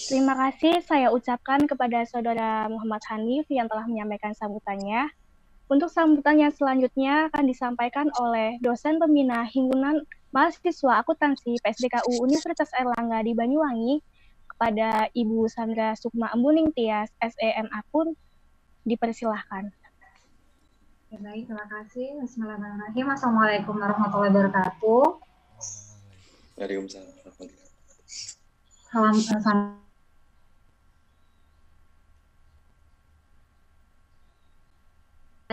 Terima kasih saya ucapkan kepada Saudara Muhammad Hanif yang telah menyampaikan sambutannya. Untuk sambutan yang selanjutnya akan disampaikan oleh dosen pembina Himpunan Mahasiswa Akuntansi PSDKU Universitas Airlangga di Banyuwangi kepada Ibu Sandra Sukma Embuning Tias, SEM Akun, dipersilahkan. Baik, terima kasih. Bismillahirrahmanirrahim. Assalamualaikum warahmatullahi wabarakatuh. Waalaikumsalam. Salam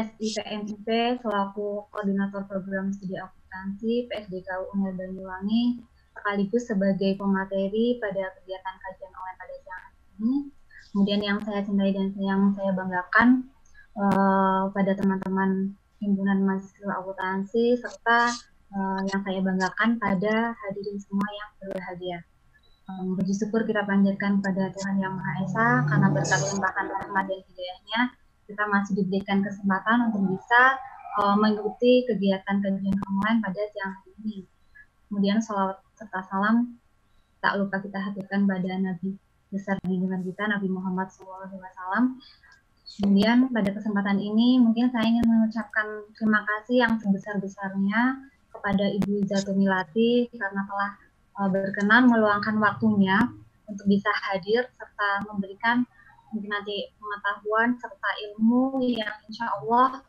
SIPMIP selaku Koordinator Program Studi Akuntansi PSDKU Unil Banyuwangi sekaligus sebagai pemateri pada kegiatan kajian online pada siang hari ini. Kemudian yang saya cintai dan yang saya banggakan pada teman-teman himpunan mahasiswa akuntansi serta yang saya banggakan pada hadirin semua yang berbahagia. Puji syukur kita panjatkan pada Tuhan Yang Maha Esa karena berkat limpahan rahmat dan hidayahnya kita masih diberikan kesempatan untuk bisa mengikuti kegiatan kajian online pada siang hari ini. Kemudian salawat serta salam tak lupa kita haturkan pada Nabi besar junjungan kita Nabi Muhammad SAW. Kemudian pada kesempatan ini mungkin saya ingin mengucapkan terima kasih yang sebesar-besarnya kepada Ibu Zatumilati karena telah berkenan meluangkan waktunya untuk bisa hadir serta memberikan mungkin nanti pengetahuan serta ilmu yang insya Allah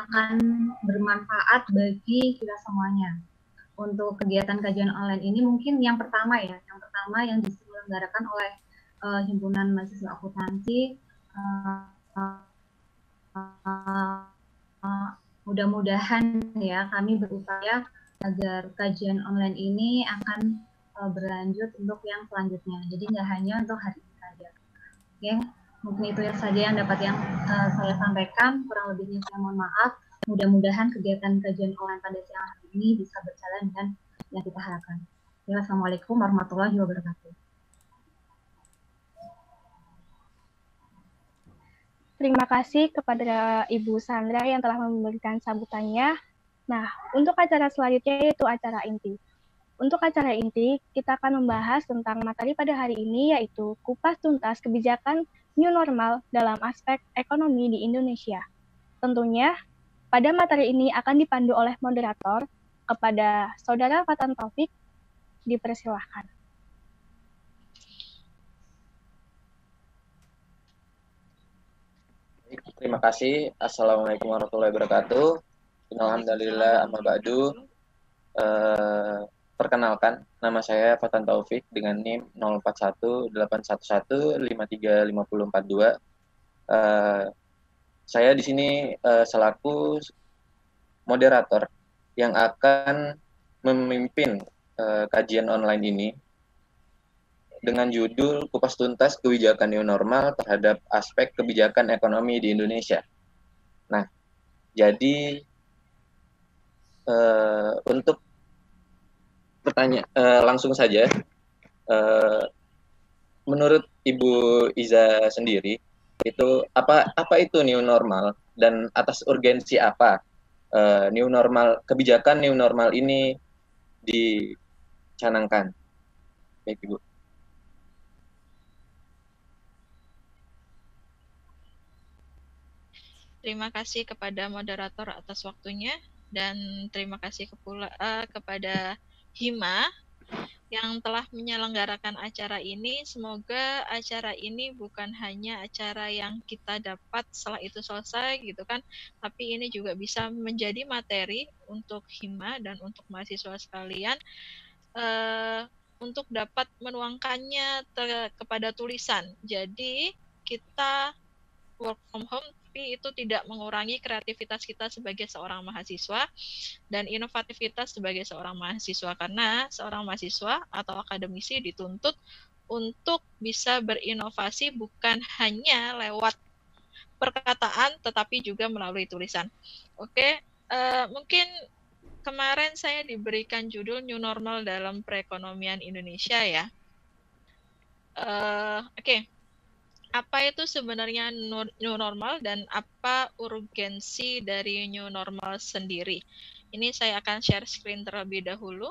akan bermanfaat bagi kita semuanya. Untuk kegiatan kajian online ini mungkin yang pertama yang diselenggarakan oleh Himpunan Mahasiswa Akuntansi. Mudah-mudahan ya kami berupaya agar kajian online ini akan berlanjut untuk yang selanjutnya. Jadi nggak hanya untuk hari ini saja. Oke, mungkin itu saja yang dapat saya sampaikan. Kurang lebihnya saya mohon maaf. Mudah-mudahan kegiatan kajian online pada siang hari ini bisa berjalan dengan yang kita harapkan. Ya, Assalamualaikum warahmatullahi wabarakatuh. Terima kasih kepada Ibu Sandra yang telah memberikan sambutannya. Nah, untuk acara selanjutnya yaitu acara inti. Untuk acara inti, kita akan membahas tentang materi pada hari ini yaitu kupas tuntas kebijakan new normal dalam aspek ekonomi di Indonesia. Tentunya, pada materi ini akan dipandu oleh moderator kepada Saudara Fatan Taufik, dipersilahkan. Terima kasih. Assalamualaikum warahmatullahi wabarakatuh. Alhamdulillah amma ba'du. Perkenalkan, nama saya Fatan Taufik dengan NIM 041811535042. Saya di sini selaku moderator yang akan memimpin kajian online ini dengan judul Kupas Tuntas Kebijakan New Normal terhadap Aspek Kebijakan Ekonomi di Indonesia. Nah, jadi untuk langsung saja, menurut Ibu Iza sendiri, itu apa itu new normal dan atas urgensi apa kebijakan new normal ini dicanangkan? Baik, Ibu. Terima kasih kepada moderator atas waktunya dan terima kasih kepada Hima yang telah menyelenggarakan acara ini. Semoga acara ini bukan hanya acara yang kita dapat setelah itu selesai gitu kan, tapi ini juga bisa menjadi materi untuk Hima dan untuk mahasiswa sekalian untuk dapat menuangkannya kepada tulisan. Jadi kita work from home, tapi itu tidak mengurangi kreativitas kita sebagai seorang mahasiswa dan inovativitas sebagai seorang mahasiswa, karena seorang mahasiswa atau akademisi dituntut untuk bisa berinovasi bukan hanya lewat perkataan tetapi juga melalui tulisan. Oke, mungkin kemarin saya diberikan judul New Normal dalam Perekonomian Indonesia ya. Oke. Apa itu sebenarnya new normal dan apa urgensi dari new normal sendiri? Ini saya akan share screen terlebih dahulu.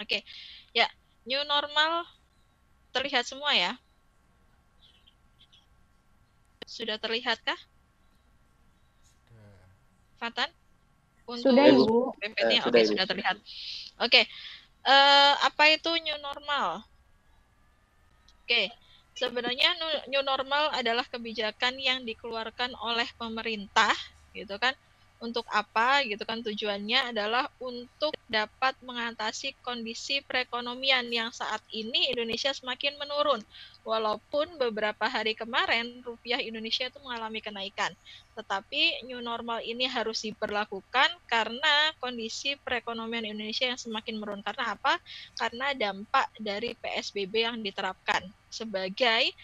Oke, ya, new normal terlihat semua ya? Sudah terlihatkah, Fatan? Untuk Sudah, Ibu. PPT-nya, Sudah, oke, Ibu. sudah terlihat. Oke, apa itu new normal? Oke, sebenarnya new normal adalah kebijakan yang dikeluarkan oleh pemerintah, gitu kan. Untuk apa, gitu kan, tujuannya adalah untuk dapat mengatasi kondisi perekonomian yang saat ini Indonesia semakin menurun. Walaupun beberapa hari kemarin rupiah Indonesia itu mengalami kenaikan. Tetapi new normal ini harus diberlakukan karena kondisi perekonomian Indonesia yang semakin menurun. Karena apa? Karena dampak dari PSBB yang diterapkan sebagai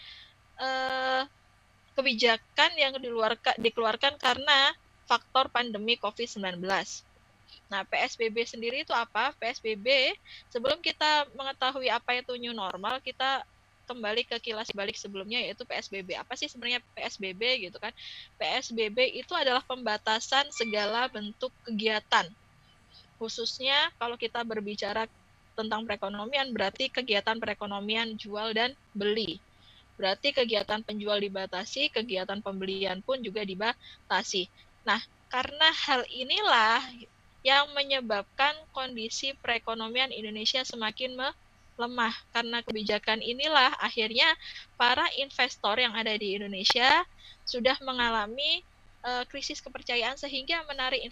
kebijakan yang dikeluarkan karena faktor pandemi COVID-19. Nah, PSBB sendiri itu apa? PSBB, sebelum kita mengetahui apa itu new normal, kita kembali ke kilas balik sebelumnya, yaitu PSBB. Apa sih sebenarnya PSBB gitu kan? PSBB itu adalah pembatasan segala bentuk kegiatan. Khususnya kalau kita berbicara tentang perekonomian, berarti kegiatan perekonomian jual dan beli. Berarti kegiatan penjual dibatasi, kegiatan pembelian pun juga dibatasi. Nah, karena hal inilah yang menyebabkan kondisi perekonomian Indonesia semakin melemah. Karena kebijakan inilah akhirnya para investor yang ada di Indonesia sudah mengalami krisis kepercayaan sehingga menarik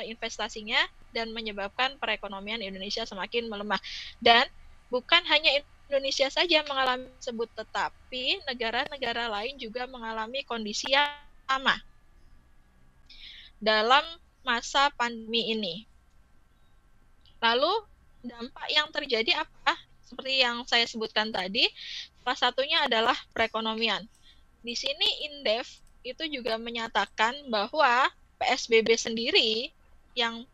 investasinya dan menyebabkan perekonomian Indonesia semakin melemah. Dan bukan hanya Indonesia saja mengalami tersebut, tetapi negara-negara lain juga mengalami kondisi yang sama dalam masa pandemi ini. Lalu dampak yang terjadi apa? Seperti yang saya sebutkan tadi, salah satunya adalah perekonomian. Di sini Indef itu juga menyatakan bahwa PSBB sendiri yang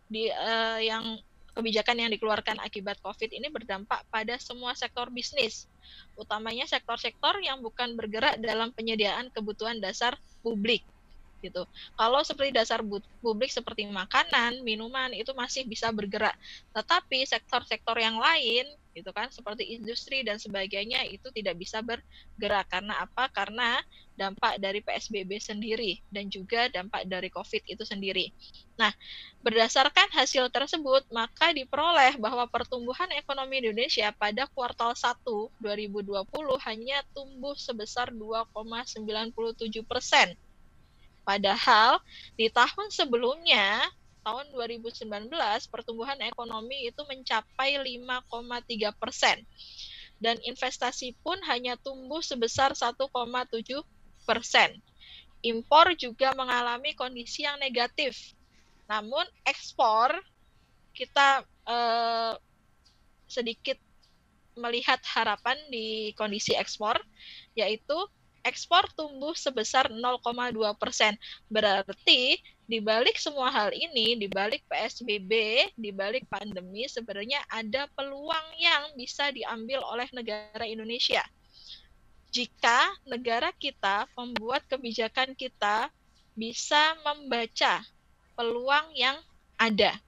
kebijakan yang dikeluarkan akibat COVID ini berdampak pada semua sektor bisnis, utamanya sektor-sektor yang bukan bergerak dalam penyediaan kebutuhan dasar publik. Gitu. Kalau seperti dasar publik seperti makanan, minuman itu masih bisa bergerak. Tetapi sektor-sektor yang lain gitu kan seperti industri dan sebagainya itu tidak bisa bergerak. Karena apa? Karena dampak dari PSBB sendiri dan juga dampak dari COVID itu sendiri. Nah, berdasarkan hasil tersebut, maka diperoleh bahwa pertumbuhan ekonomi Indonesia pada kuartal 1 2020 hanya tumbuh sebesar 2,97%. Padahal di tahun sebelumnya, tahun 2019, pertumbuhan ekonomi itu mencapai 5,3%. Dan investasi pun hanya tumbuh sebesar 1,7%. Impor juga mengalami kondisi yang negatif. Namun ekspor kita sedikit melihat harapan di kondisi ekspor, yaitu ekspor tumbuh sebesar 0,2%. Berarti di balik semua hal ini, di balik PSBB, di balik pandemi, sebenarnya ada peluang yang bisa diambil oleh negara Indonesia. Jika negara kita, pembuat kebijakan kita, bisa membaca peluang yang ada.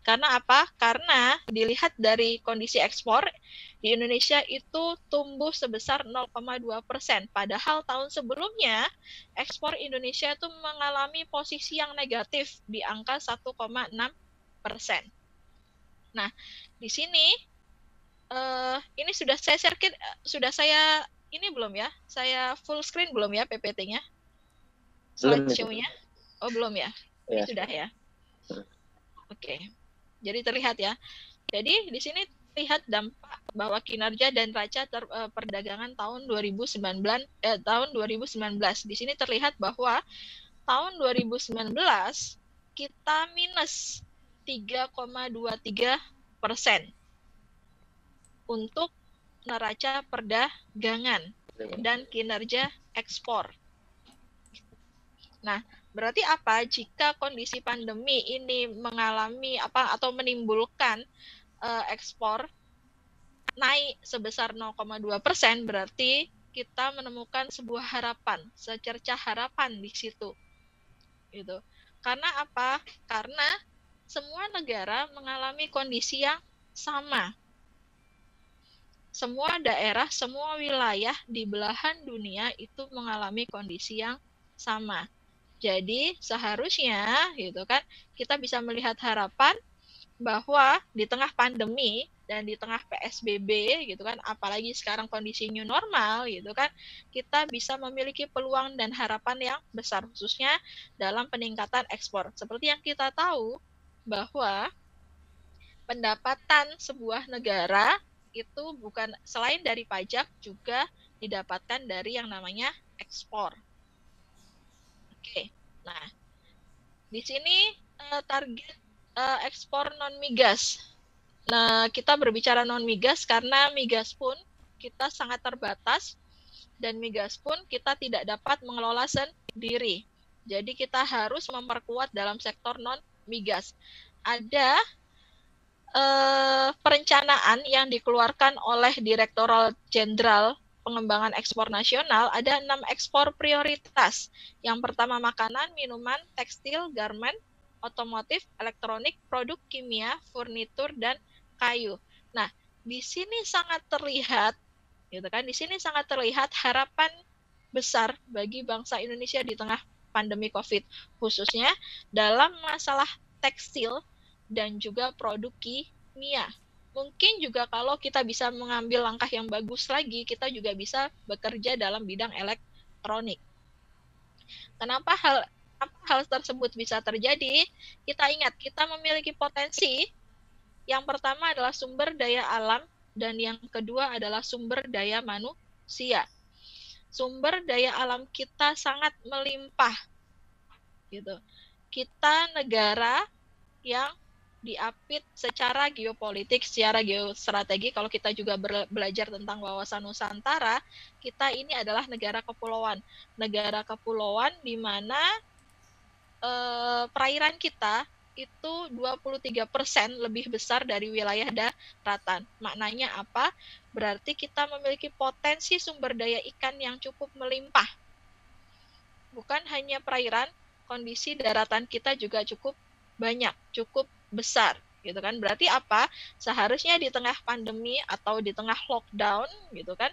Karena apa? Karena dilihat dari kondisi ekspor, di Indonesia itu tumbuh sebesar 0,2%. Padahal tahun sebelumnya, ekspor Indonesia itu mengalami posisi yang negatif di angka 1,6%. Nah, di sini, ini sudah saya share, sudah saya, ini belum ya? Saya full screen belum ya PPT-nya? Slideshow-nya? Oh, belum ya? Ini sudah ya? Oke. Jadi terlihat ya. Jadi di sini terlihat dampak bahwa kinerja dan neraca perdagangan tahun 2019 Di sini terlihat bahwa tahun 2019 kita minus 3,23% untuk neraca perdagangan dan kinerja ekspor. Nah, berarti apa? Jika kondisi pandemi ini mengalami atau menimbulkan ekspor naik sebesar 0,2%, berarti kita menemukan sebuah harapan, secercah harapan di situ. Gitu. Karena apa? Karena semua negara mengalami kondisi yang sama. Semua daerah, semua wilayah di belahan dunia itu mengalami kondisi yang sama. Jadi seharusnya gitu kan kita bisa melihat harapan bahwa di tengah pandemi dan di tengah PSBB gitu kan, apalagi sekarang kondisi new normal gitu kan, kita bisa memiliki peluang dan harapan yang besar khususnya dalam peningkatan ekspor. Seperti yang kita tahu bahwa pendapatan sebuah negara itu bukan selain dari pajak juga didapatkan dari yang namanya ekspor. Oke. Nah, di sini target ekspor non migas. Nah, kita berbicara non migas karena migas pun kita sangat terbatas dan migas pun kita tidak dapat mengelola sendiri. Jadi kita harus memperkuat dalam sektor non migas. Ada perencanaan yang dikeluarkan oleh Direktorat Jenderal Pengembangan Ekspor Nasional, ada 6 ekspor prioritas. Yang pertama makanan, minuman, tekstil, garment, otomotif, elektronik, produk kimia, furnitur, dan kayu. Nah, di sini sangat terlihat, gitu kan? Di sini sangat terlihat harapan besar bagi bangsa Indonesia di tengah pandemi COVID, khususnya dalam masalah tekstil dan juga produk kimia. Mungkin juga kalau kita bisa mengambil langkah yang bagus lagi, kita juga bisa bekerja dalam bidang elektronik. Kenapa hal tersebut bisa terjadi? Kita ingat, kita memiliki potensi. Yang pertama adalah sumber daya alam, dan yang kedua adalah sumber daya manusia. Sumber daya alam kita sangat melimpah. Gitu. Kita negara yang diapit secara geopolitik, secara geostrategi. Kalau kita juga belajar tentang wawasan Nusantara, kita ini adalah negara kepulauan. Negara kepulauan di mana perairan kita itu 23% lebih besar dari wilayah daratan. Maknanya apa? Berarti kita memiliki potensi sumber daya ikan yang cukup melimpah. Bukan hanya perairan, kondisi daratan kita juga cukup banyak, cukup besar, gitu kan? Berarti apa? Seharusnya di tengah pandemi atau di tengah lockdown, gitu kan?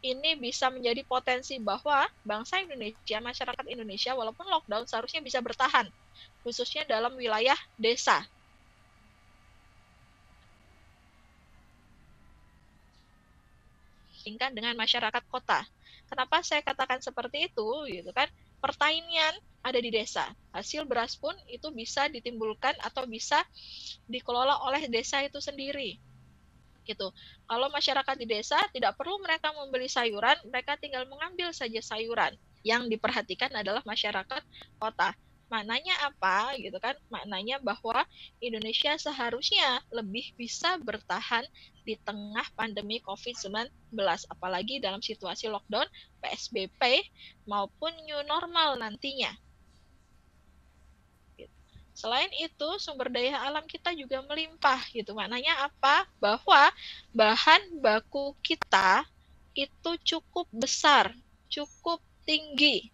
Ini bisa menjadi potensi bahwa bangsa Indonesia, masyarakat Indonesia, walaupun lockdown seharusnya bisa bertahan, khususnya dalam wilayah desa. Bandingkan dengan masyarakat kota. Kenapa saya katakan seperti itu, gitu kan? Pertanian ada di desa. Hasil beras pun itu bisa ditimbulkan atau bisa dikelola oleh desa itu sendiri. Gitu. Kalau masyarakat di desa tidak perlu mereka membeli sayuran, mereka tinggal mengambil saja sayuran. Yang diperhatikan adalah masyarakat kota. Maknanya apa gitu kan? Maknanya bahwa Indonesia seharusnya lebih bisa bertahan di tengah pandemi COVID-19, apalagi dalam situasi lockdown, PSBB maupun new normal nantinya. Selain itu, sumber daya alam kita juga melimpah gitu. Maknanya apa? Bahwa bahan baku kita itu cukup besar, cukup tinggi.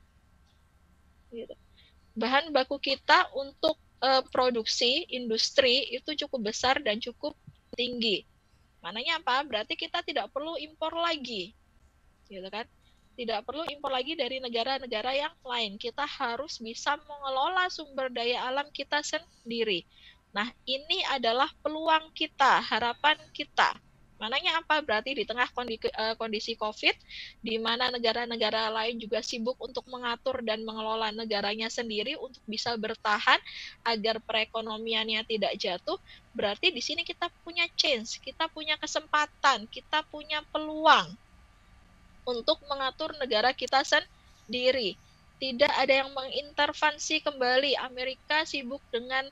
Gitu. Bahan baku kita untuk produksi industri itu cukup besar dan cukup tinggi. Maknanya apa? Berarti kita tidak perlu impor lagi. Gitu kan? Tidak perlu impor lagi dari negara-negara yang lain. Kita harus bisa mengelola sumber daya alam kita sendiri. Nah, ini adalah peluang kita, harapan kita. Maknanya apa? Berarti di tengah kondisi COVID, di mana negara-negara lain juga sibuk untuk mengatur dan mengelola negaranya sendiri untuk bisa bertahan agar perekonomiannya tidak jatuh, berarti di sini kita punya chance, kita punya kesempatan, kita punya peluang untuk mengatur negara kita sendiri. Tidak ada yang mengintervensi kembali. Amerika sibuk dengan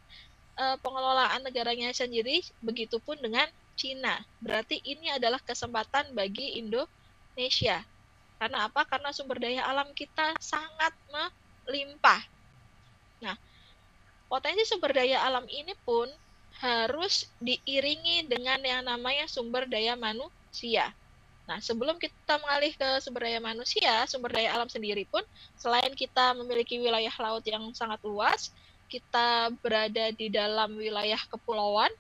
pengelolaan negaranya sendiri, begitupun dengan Cina. Berarti ini adalah kesempatan bagi Indonesia. Karena apa? Karena sumber daya alam kita sangat melimpah. Nah, potensi sumber daya alam ini pun harus diiringi dengan yang namanya sumber daya manusia. Nah, sebelum kita mengalih ke sumber daya manusia, sumber daya alam sendiri pun, selain kita memiliki wilayah laut yang sangat luas, kita berada di dalam wilayah kepulauan,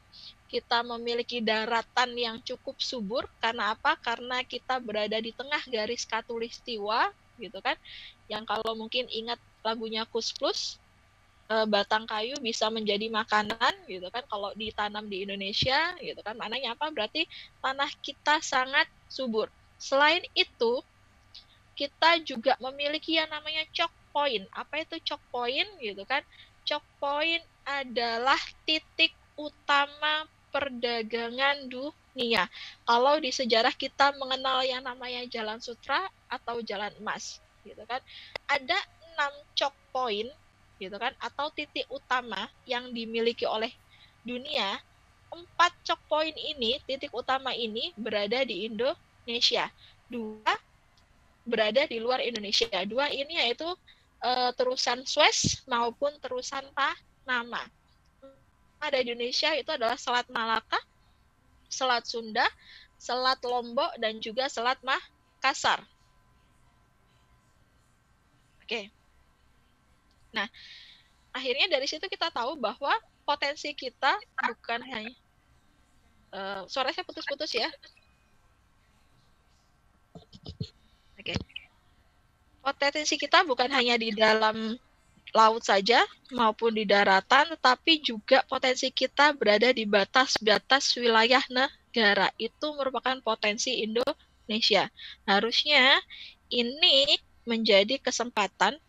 kita memiliki daratan yang cukup subur. Karena apa? Karena kita berada di tengah garis khatulistiwa, gitu kan. Yang kalau mungkin ingat lagunya Kus Plus, batang kayu bisa menjadi makanan, gitu kan. Kalau ditanam di Indonesia, gitu kan. Maknanya apa? Berarti tanah kita sangat subur. Selain itu, kita juga memiliki yang namanya choke point. Apa itu choke point, gitu kan? Choke point adalah titik utama perdagangan dunia. Kalau di sejarah kita mengenal yang namanya Jalan Sutra atau Jalan Emas, gitu kan. Ada 6 choke point, gitu kan, atau titik utama yang dimiliki oleh dunia. 4 choke point ini, titik utama ini berada di Indonesia. 2 berada di luar Indonesia. 2 ini yaitu terusan Suez maupun terusan Panama. Ada di Indonesia itu adalah Selat Malaka, Selat Sunda, Selat Lombok, dan juga Selat Makassar. Oke. Nah, akhirnya dari situ kita tahu bahwa potensi kita bukan hanya suara saya putus-putus ya. Oke. Potensi kita bukan hanya di dalam laut saja maupun di daratan, tetapi juga potensi kita berada di batas-batas wilayah negara. Itu merupakan potensi Indonesia. Harusnya ini menjadi kesempatan,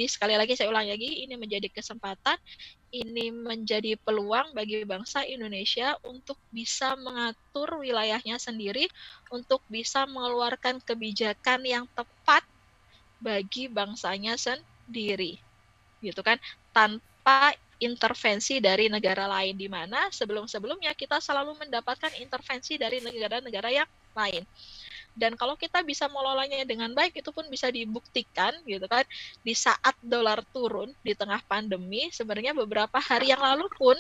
sekali lagi saya ulang lagi, ini menjadi kesempatan, ini menjadi peluang bagi bangsa Indonesia untuk bisa mengatur wilayahnya sendiri, untuk bisa mengeluarkan kebijakan yang tepat bagi bangsanya sendiri, gitu kan, tanpa intervensi dari negara lain, di mana sebelum-sebelumnya kita selalu mendapatkan intervensi dari negara-negara yang lain. Dan kalau kita bisa mengelolanya dengan baik, itu pun bisa dibuktikan, gitu kan, di saat dolar turun di tengah pandemi. Sebenarnya beberapa hari yang lalu pun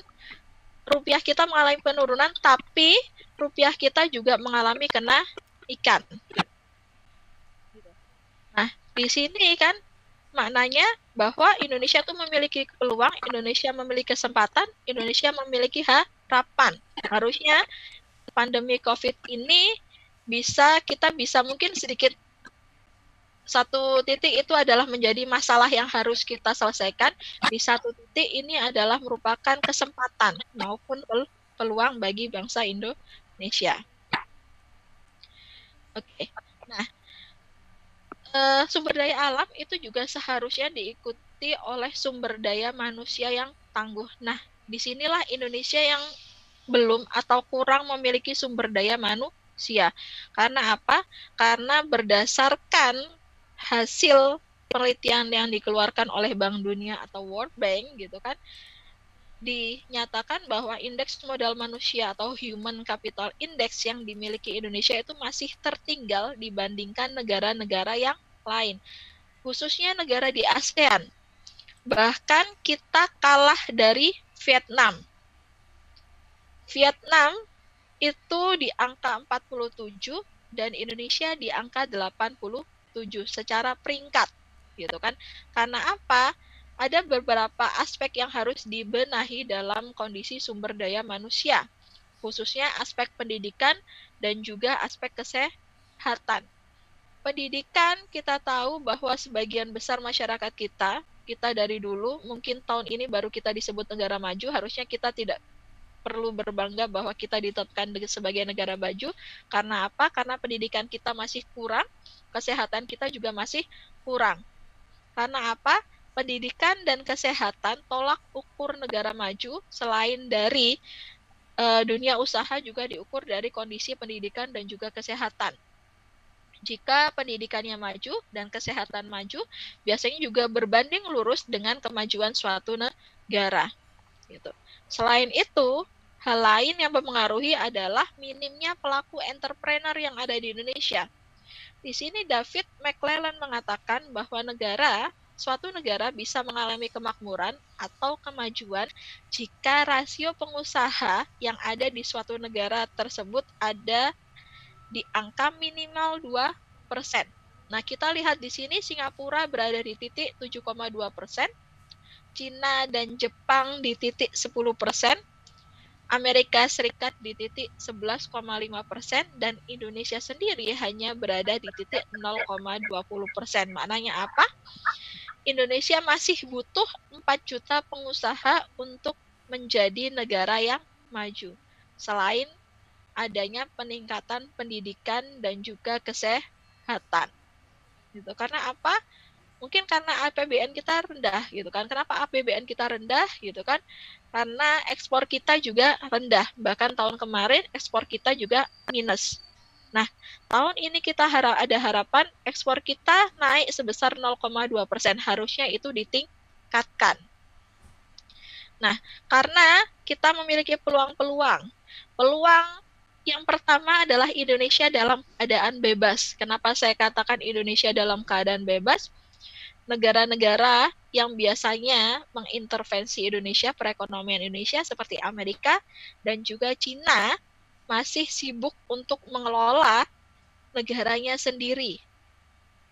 rupiah kita mengalami penurunan, tapi rupiah kita juga mengalami kenaikan. Nah, di sini kan maknanya bahwa Indonesia tuh memiliki peluang, Indonesia memiliki kesempatan, Indonesia memiliki harapan. Harusnya pandemi COVID ini kita bisa mungkin sedikit satu titik itu adalah menjadi masalah yang harus kita selesaikan. Di satu titik ini adalah merupakan kesempatan maupun peluang bagi bangsa Indonesia. Oke. Nah, sumber daya alam itu juga seharusnya diikuti oleh sumber daya manusia yang tangguh. Nah, disinilah Indonesia yang belum atau kurang memiliki sumber daya manusia. Karena apa? Karena berdasarkan hasil penelitian yang dikeluarkan oleh Bank Dunia atau World Bank, gitu kan, dinyatakan bahwa indeks modal manusia atau Human Capital Index yang dimiliki Indonesia itu masih tertinggal dibandingkan negara-negara yang lain, khususnya negara di ASEAN. Bahkan kita kalah dari Vietnam. Vietnam itu di angka 47 dan Indonesia di angka 87 secara peringkat, gitu kan. Karena apa? Ada beberapa aspek yang harus dibenahi dalam kondisi sumber daya manusia, khususnya aspek pendidikan dan juga aspek kesehatan. Pendidikan, kita tahu bahwa sebagian besar masyarakat kita dari dulu, mungkin tahun ini baru kita disebut negara maju, harusnya kita tidak perlu berbangga bahwa kita ditetapkan sebagai negara maju. Karena apa? Karena pendidikan kita masih kurang, kesehatan kita juga masih kurang. Karena apa? Pendidikan dan kesehatan tolak ukur negara maju selain dari dunia usaha juga diukur dari kondisi pendidikan dan juga kesehatan. Jika pendidikannya maju dan kesehatan maju, biasanya juga berbanding lurus dengan kemajuan suatu negara. Gitu. Selain itu, hal lain yang mempengaruhi adalah minimnya pelaku entrepreneur yang ada di Indonesia. Di sini David McClellan mengatakan bahwa suatu negara bisa mengalami kemakmuran atau kemajuan jika rasio pengusaha yang ada di suatu negara tersebut ada di angka minimal 2%. Nah, kita lihat di sini Singapura berada di titik 7,2%, Cina dan Jepang di titik 10%, Amerika Serikat di titik 11,5% dan Indonesia sendiri hanya berada di titik 0,20%. Maknanya apa? Indonesia masih butuh 4 juta pengusaha untuk menjadi negara yang maju. Selain adanya peningkatan pendidikan dan juga kesehatan. Gitu. Karena apa? Mungkin karena APBN kita rendah gitu kan. Kenapa APBN kita rendah gitu kan? Karena ekspor kita juga rendah. Bahkan tahun kemarin ekspor kita juga minus. Nah, tahun ini kita ada harapan ekspor kita naik sebesar 0,2%. Harusnya itu ditingkatkan. Nah, karena kita memiliki peluang-peluang. Peluang yang pertama adalah Indonesia dalam keadaan bebas. Kenapa saya katakan Indonesia dalam keadaan bebas? Negara-negara yang biasanya mengintervensi Indonesia, perekonomian Indonesia seperti Amerika dan juga Cina masih sibuk untuk mengelola negaranya sendiri.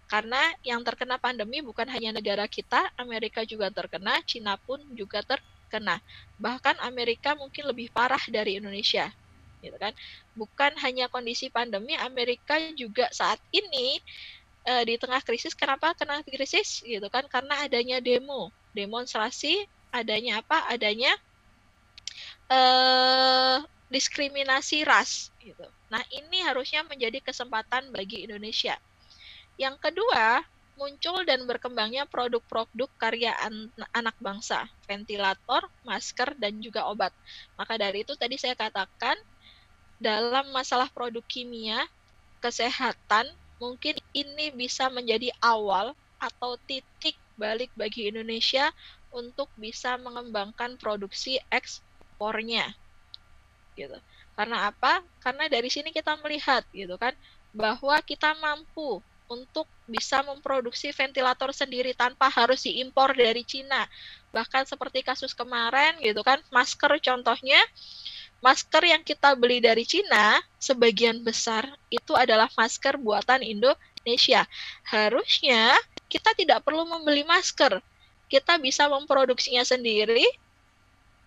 Karena yang terkena pandemi bukan hanya negara kita, Amerika juga terkena, Cina pun juga terkena. Bahkan Amerika mungkin lebih parah dari Indonesia. Gitu kan? Bukan hanya kondisi pandemi, Amerika juga saat ini di tengah krisis. Kenapa kena krisis gitu kan? Karena adanya demonstrasi, adanya apa? Adanya diskriminasi ras gitu. Nah, ini harusnya menjadi kesempatan bagi Indonesia. Yang kedua, muncul dan berkembangnya produk-produk karya anak bangsa, ventilator, masker, dan juga obat. Maka dari itu tadi saya katakan dalam masalah produk kimia, kesehatan, mungkin ini bisa menjadi awal atau titik balik bagi Indonesia untuk bisa mengembangkan produksi ekspornya. Gitu. Karena apa? Karena dari sini kita melihat gitu kan bahwa kita mampu untuk bisa memproduksi ventilator sendiri tanpa harus diimpor dari Cina. Bahkan seperti kasus kemarin gitu kan, masker contohnya, masker yang kita beli dari Cina, sebagian besar itu adalah masker buatan Indonesia. Harusnya kita tidak perlu membeli masker. Kita bisa memproduksinya sendiri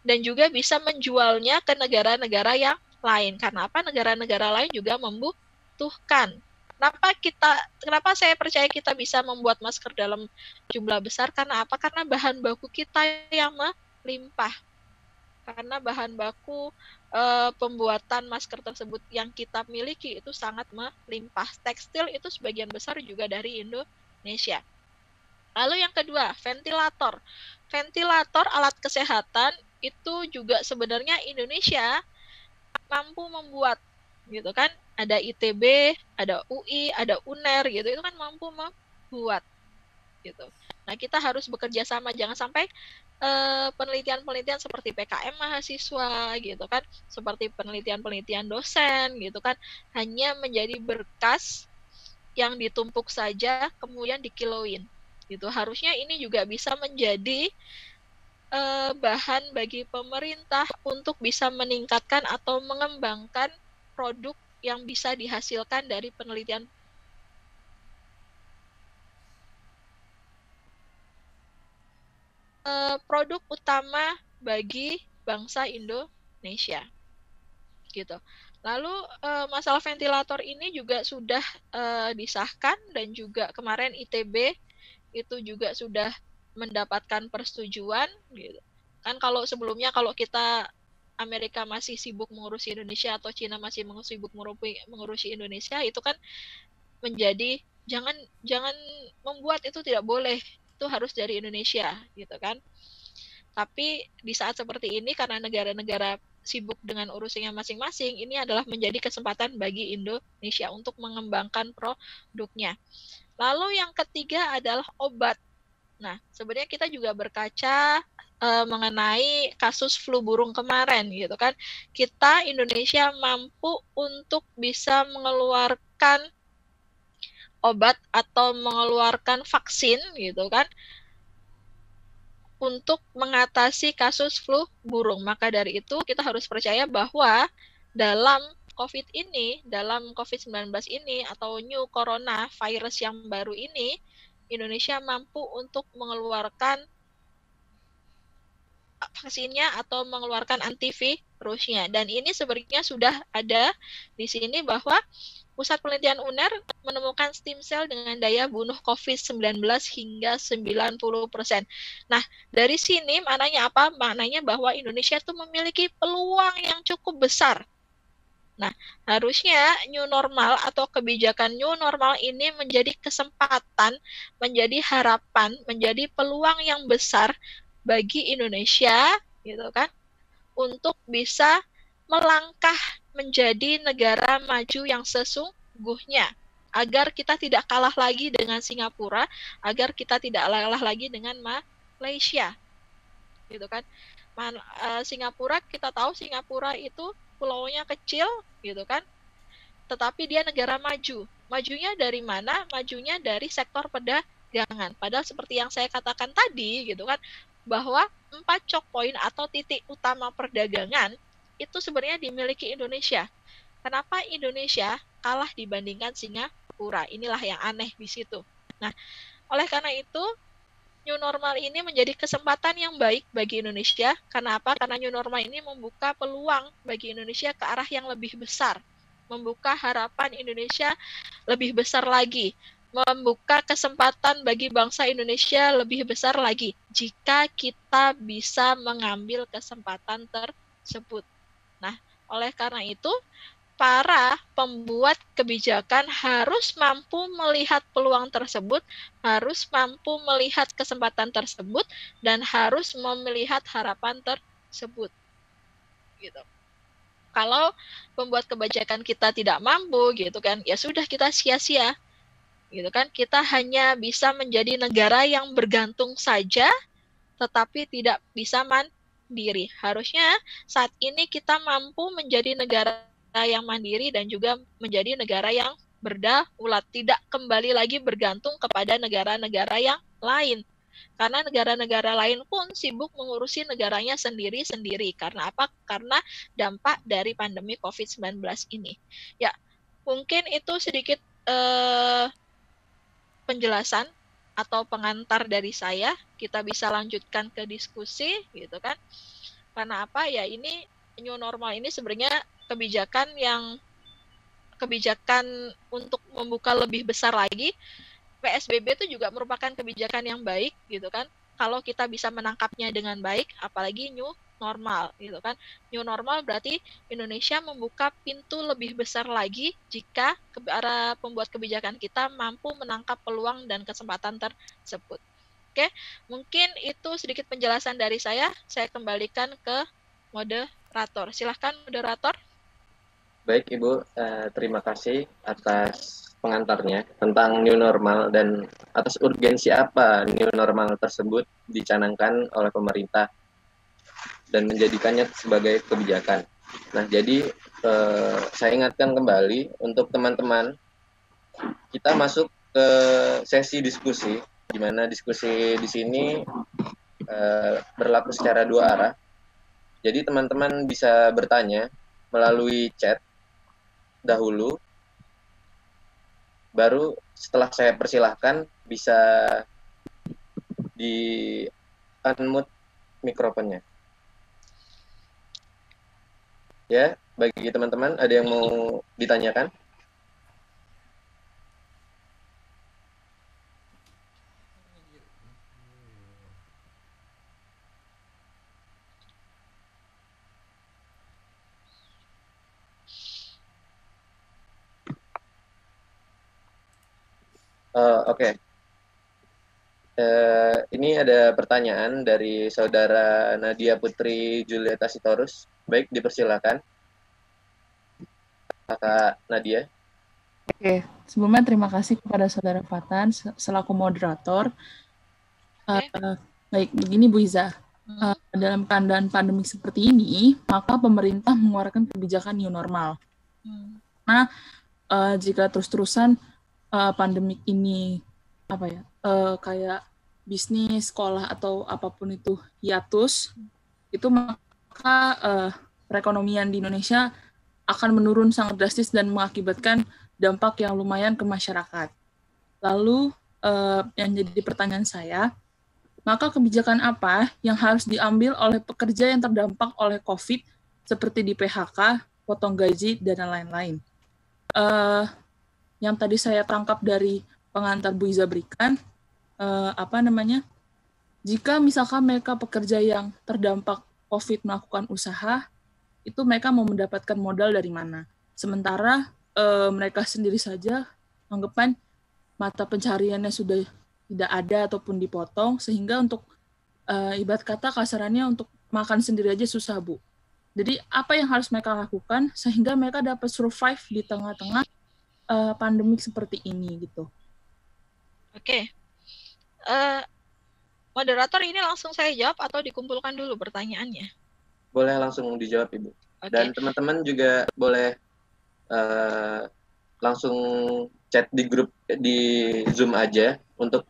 dan juga bisa menjualnya ke negara-negara yang lain. Karena apa? Negara-negara lain juga membutuhkan. Kenapa saya percaya kita bisa membuat masker dalam jumlah besar? Karena apa? Karena bahan baku kita yang melimpah. Karena bahan baku pembuatan masker tersebut yang kita miliki itu sangat melimpah. Tekstil itu sebagian besar juga dari Indonesia. Lalu yang kedua, ventilator. Ventilator alat kesehatan itu juga sebenarnya Indonesia mampu membuat gitu kan. Ada ITB, ada UI, ada UNER gitu. Itu kan mampu membuat gitu. Nah, kita harus bekerja sama, jangan sampai penelitian-penelitian seperti PKM mahasiswa gitu kan, seperti penelitian-penelitian dosen gitu kan, hanya menjadi berkas yang ditumpuk saja kemudian dikiloin gitu. Harusnya ini juga bisa menjadi bahan bagi pemerintah untuk bisa meningkatkan atau mengembangkan produk yang bisa dihasilkan dari penelitian produk utama bagi bangsa Indonesia gitu. Lalu masalah ventilator ini juga sudah disahkan dan juga kemarin ITB itu juga sudah mendapatkan persetujuan gitu. Kan kalau sebelumnya kalau kita Amerika masih sibuk mengurusi Indonesia atau Cina masih sibuk mengurusi Indonesia, itu kan menjadi jangan membuat itu tidak boleh, itu harus dari Indonesia gitu kan. Tapi di saat seperti ini karena negara-negara sibuk dengan urusannya masing-masing, ini adalah menjadi kesempatan bagi Indonesia untuk mengembangkan produknya. Lalu yang ketiga adalah obat. Nah, sebenarnya kita juga berkaca mengenai kasus flu burung kemarin gitu kan. Kita Indonesia mampu untuk bisa mengeluarkan obat atau mengeluarkan vaksin gitu kan untuk mengatasi kasus flu burung. Maka dari itu kita harus percaya bahwa dalam dalam COVID-19 ini atau new corona virus yang baru ini, Indonesia mampu untuk mengeluarkan vaksinnya atau mengeluarkan antivirusnya. Dan ini sebenarnya sudah ada di sini bahwa Pusat Penelitian UNER menemukan stem cell dengan daya bunuh COVID-19 hingga 90%. Nah, dari sini maknanya apa? Maknanya bahwa Indonesia itu memiliki peluang yang cukup besar. Nah, harusnya new normal atau kebijakan new normal ini menjadi kesempatan, menjadi harapan, menjadi peluang yang besar bagi Indonesia, gitu kan, untuk bisa melangkah menjadi negara maju yang sesungguhnya, agar kita tidak kalah lagi dengan Singapura, agar kita tidak kalah lagi dengan Malaysia, gitu kan. Singapura, kita tahu Singapura itu pulaunya kecil, gitu kan, tetapi dia negara maju. Majunya dari mana? Majunya dari sektor perdagangan. Padahal seperti yang saya katakan tadi, gitu kan, bahwa 4 choke point atau titik utama perdagangan itu sebenarnya dimiliki Indonesia. Kenapa Indonesia kalah dibandingkan Singapura? Inilah yang aneh di situ. Nah, oleh karena itu, new normal ini menjadi kesempatan yang baik bagi Indonesia. Karena apa? Karena new normal ini membuka peluang bagi Indonesia ke arah yang lebih besar. Membuka harapan Indonesia lebih besar lagi. Membuka kesempatan bagi bangsa Indonesia lebih besar lagi jika kita bisa mengambil kesempatan tersebut. Nah, oleh karena itu, para pembuat kebijakan harus mampu melihat peluang tersebut, harus mampu melihat kesempatan tersebut, dan harus melihat harapan tersebut. Gitu. Kalau pembuat kebijakan kita tidak mampu, gitu kan, ya sudah, kita sia-sia. Gitu kan, kita hanya bisa menjadi negara yang bergantung saja, tetapi tidak bisa mandiri. Harusnya saat ini kita mampu menjadi negara yang mandiri dan juga menjadi negara yang berdaulat, tidak kembali lagi bergantung kepada negara-negara yang lain. Karena negara-negara lain pun sibuk mengurusi negaranya sendiri-sendiri. Karena apa? Karena dampak dari pandemi COVID-19 ini. Ya, mungkin itu sedikit penjelasan atau pengantar dari saya. Kita bisa lanjutkan ke diskusi, gitu kan. Karena apa? Ya, ini new normal ini sebenarnya kebijakan untuk membuka lebih besar lagi. PSBB itu juga merupakan kebijakan yang baik, gitu kan. Kalau kita bisa menangkapnya dengan baik, apalagi new normal, gitu kan. New normal berarti Indonesia membuka pintu lebih besar lagi jika para pembuat kebijakan kita mampu menangkap peluang dan kesempatan tersebut. Oke, mungkin itu sedikit penjelasan dari saya. Saya kembalikan ke moderator. Silahkan moderator. Baik Ibu, terima kasih atas pengantarnya tentang new normal dan atas urgensi apa new normal tersebut dicanangkan oleh pemerintah dan menjadikannya sebagai kebijakan. Nah, jadi saya ingatkan kembali untuk teman-teman, kita masuk ke sesi diskusi, di mana diskusi di sini berlaku secara 2 arah. Jadi teman-teman bisa bertanya melalui chat dahulu, baru setelah saya persilahkan bisa di unmute mikrofonnya. Ya, bagi teman-teman ada yang mau ditanyakan? Oke. Ini ada pertanyaan dari saudara Nadia Putri Julieta Sitorus. Baik, dipersilakan. Kakak Nadia. Oke, sebelumnya terima kasih kepada saudara Fatan selaku moderator. Baik, begini Bu Iza. Dalam keadaan pandemi seperti ini, maka pemerintah mengeluarkan kebijakan new normal. Nah, jika terus-terusan pandemik ini kayak bisnis, sekolah atau apapun itu hiatus, itu maka perekonomian di Indonesia akan menurun sangat drastis dan mengakibatkan dampak yang lumayan ke masyarakat. Lalu yang jadi pertanyaan saya, maka kebijakan apa yang harus diambil oleh pekerja yang terdampak oleh COVID seperti di PHK, potong gaji, dan lain-lain. Yang tadi saya tangkap dari pengantar Bu Iza berikan, jika misalkan mereka pekerja yang terdampak COVID melakukan usaha, itu mereka mau mendapatkan modal dari mana? Sementara mereka sendiri saja anggapan mata pencariannya sudah tidak ada ataupun dipotong, sehingga untuk ibarat kata kasarannya untuk makan sendiri aja susah, Bu. Jadi apa yang harus mereka lakukan sehingga mereka dapat survive di tengah-tengah pandemik seperti ini gitu. Oke. Moderator, ini langsung saya jawab atau dikumpulkan dulu pertanyaannya? Boleh langsung dijawab, Ibu. Okay. Dan teman-teman juga boleh langsung chat di grup di Zoom aja untuk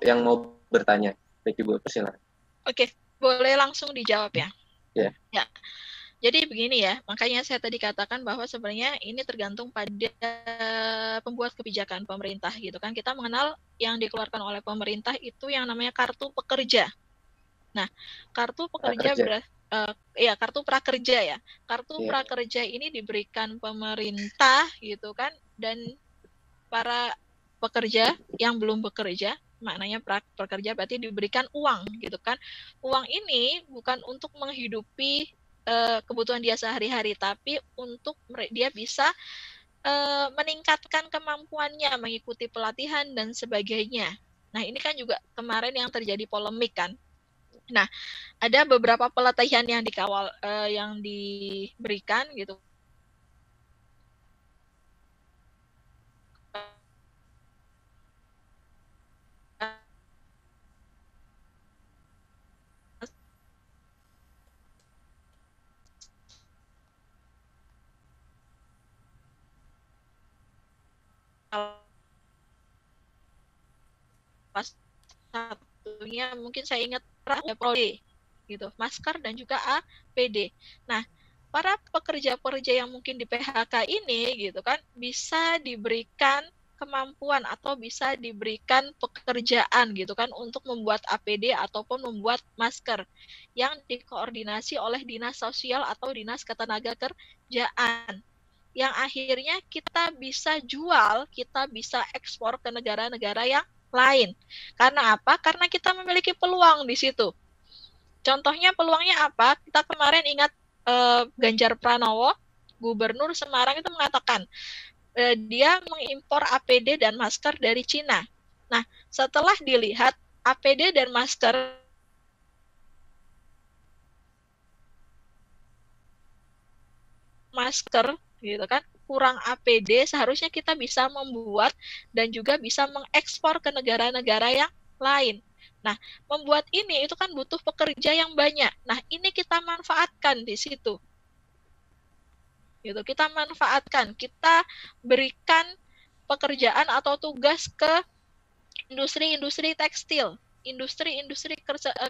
yang mau bertanya. Baik, Ibu, persilakan. Oke, boleh langsung dijawab ya. Yeah. Ya. Jadi begini ya, makanya saya tadi katakan bahwa sebenarnya ini tergantung pada pembuat kebijakan pemerintah gitu kan. Kita mengenal yang dikeluarkan oleh pemerintah itu yang namanya kartu pekerja. Nah, kartu pekerja kartu prakerja ya. Kartu prakerja ini diberikan pemerintah gitu kan, dan para pekerja yang belum bekerja, maknanya prakerja berarti diberikan uang gitu kan. Uang ini bukan untuk menghidupi kebutuhan dia sehari-hari, tapi untuk dia bisa meningkatkan kemampuannya, mengikuti pelatihan dan sebagainya. Nah, ini kan juga kemarin yang terjadi polemik kan. Nah, ada beberapa pelatihan yang dikawal yang diberikan gitu. Satunya mungkin saya ingat Prodi gitu, masker dan juga APD. Nah, para pekerja-pekerja yang mungkin di PHK ini gitu kan bisa diberikan kemampuan atau bisa diberikan pekerjaan gitu kan untuk membuat APD ataupun membuat masker yang dikoordinasi oleh Dinas Sosial atau Dinas Ketenagakerjaan, yang akhirnya kita bisa jual, kita bisa ekspor ke negara-negara yang lain. Karena apa? Karena kita memiliki peluang di situ. Contohnya peluangnya apa? Kita kemarin ingat Ganjar Pranowo, Gubernur Semarang itu mengatakan dia mengimpor APD dan masker dari Cina. Nah, setelah dilihat APD dan masker gitu kan, kurang APD, seharusnya kita bisa membuat dan juga bisa mengekspor ke negara-negara yang lain. Nah, membuat ini itu kan butuh pekerja yang banyak. Nah, ini kita manfaatkan di situ. Gitu, kita manfaatkan, kita berikan pekerjaan atau tugas ke industri-industri tekstil, industri-industri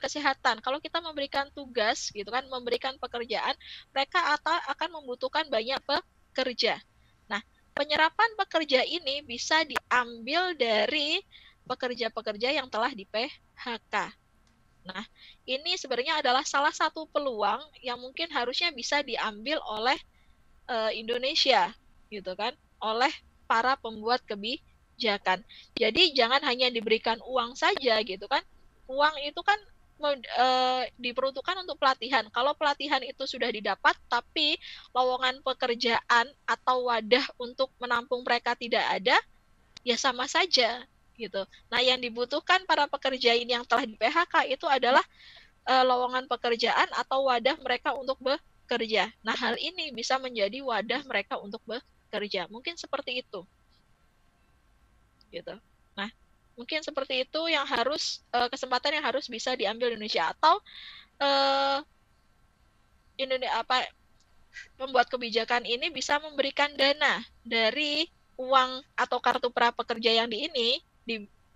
kesehatan. Kalau kita memberikan tugas gitu kan, memberikan pekerjaan, mereka akan membutuhkan banyak pekerja. Nah, penyerapan pekerja ini bisa diambil dari pekerja-pekerja yang telah di PHK. Nah, ini sebenarnya adalah salah satu peluang yang mungkin harusnya bisa diambil oleh Indonesia, gitu kan, oleh para pembuat kebijakan. Jadi jangan hanya diberikan uang saja, gitu kan. Uang itu kan diperuntukkan untuk pelatihan. Kalau pelatihan itu sudah didapat, tapi lowongan pekerjaan atau wadah untuk menampung mereka tidak ada, ya sama saja, gitu. Nah, yang dibutuhkan para pekerja ini yang telah di PHK itu adalah lowongan pekerjaan atau wadah mereka untuk bekerja. Nah, hal ini bisa menjadi wadah mereka untuk bekerja. Mungkin seperti itu, gitu. Nah, mungkin seperti itu yang harus kesempatan yang harus bisa diambil Indonesia, atau pembuat kebijakan ini bisa memberikan dana dari uang atau kartu prapekerja yang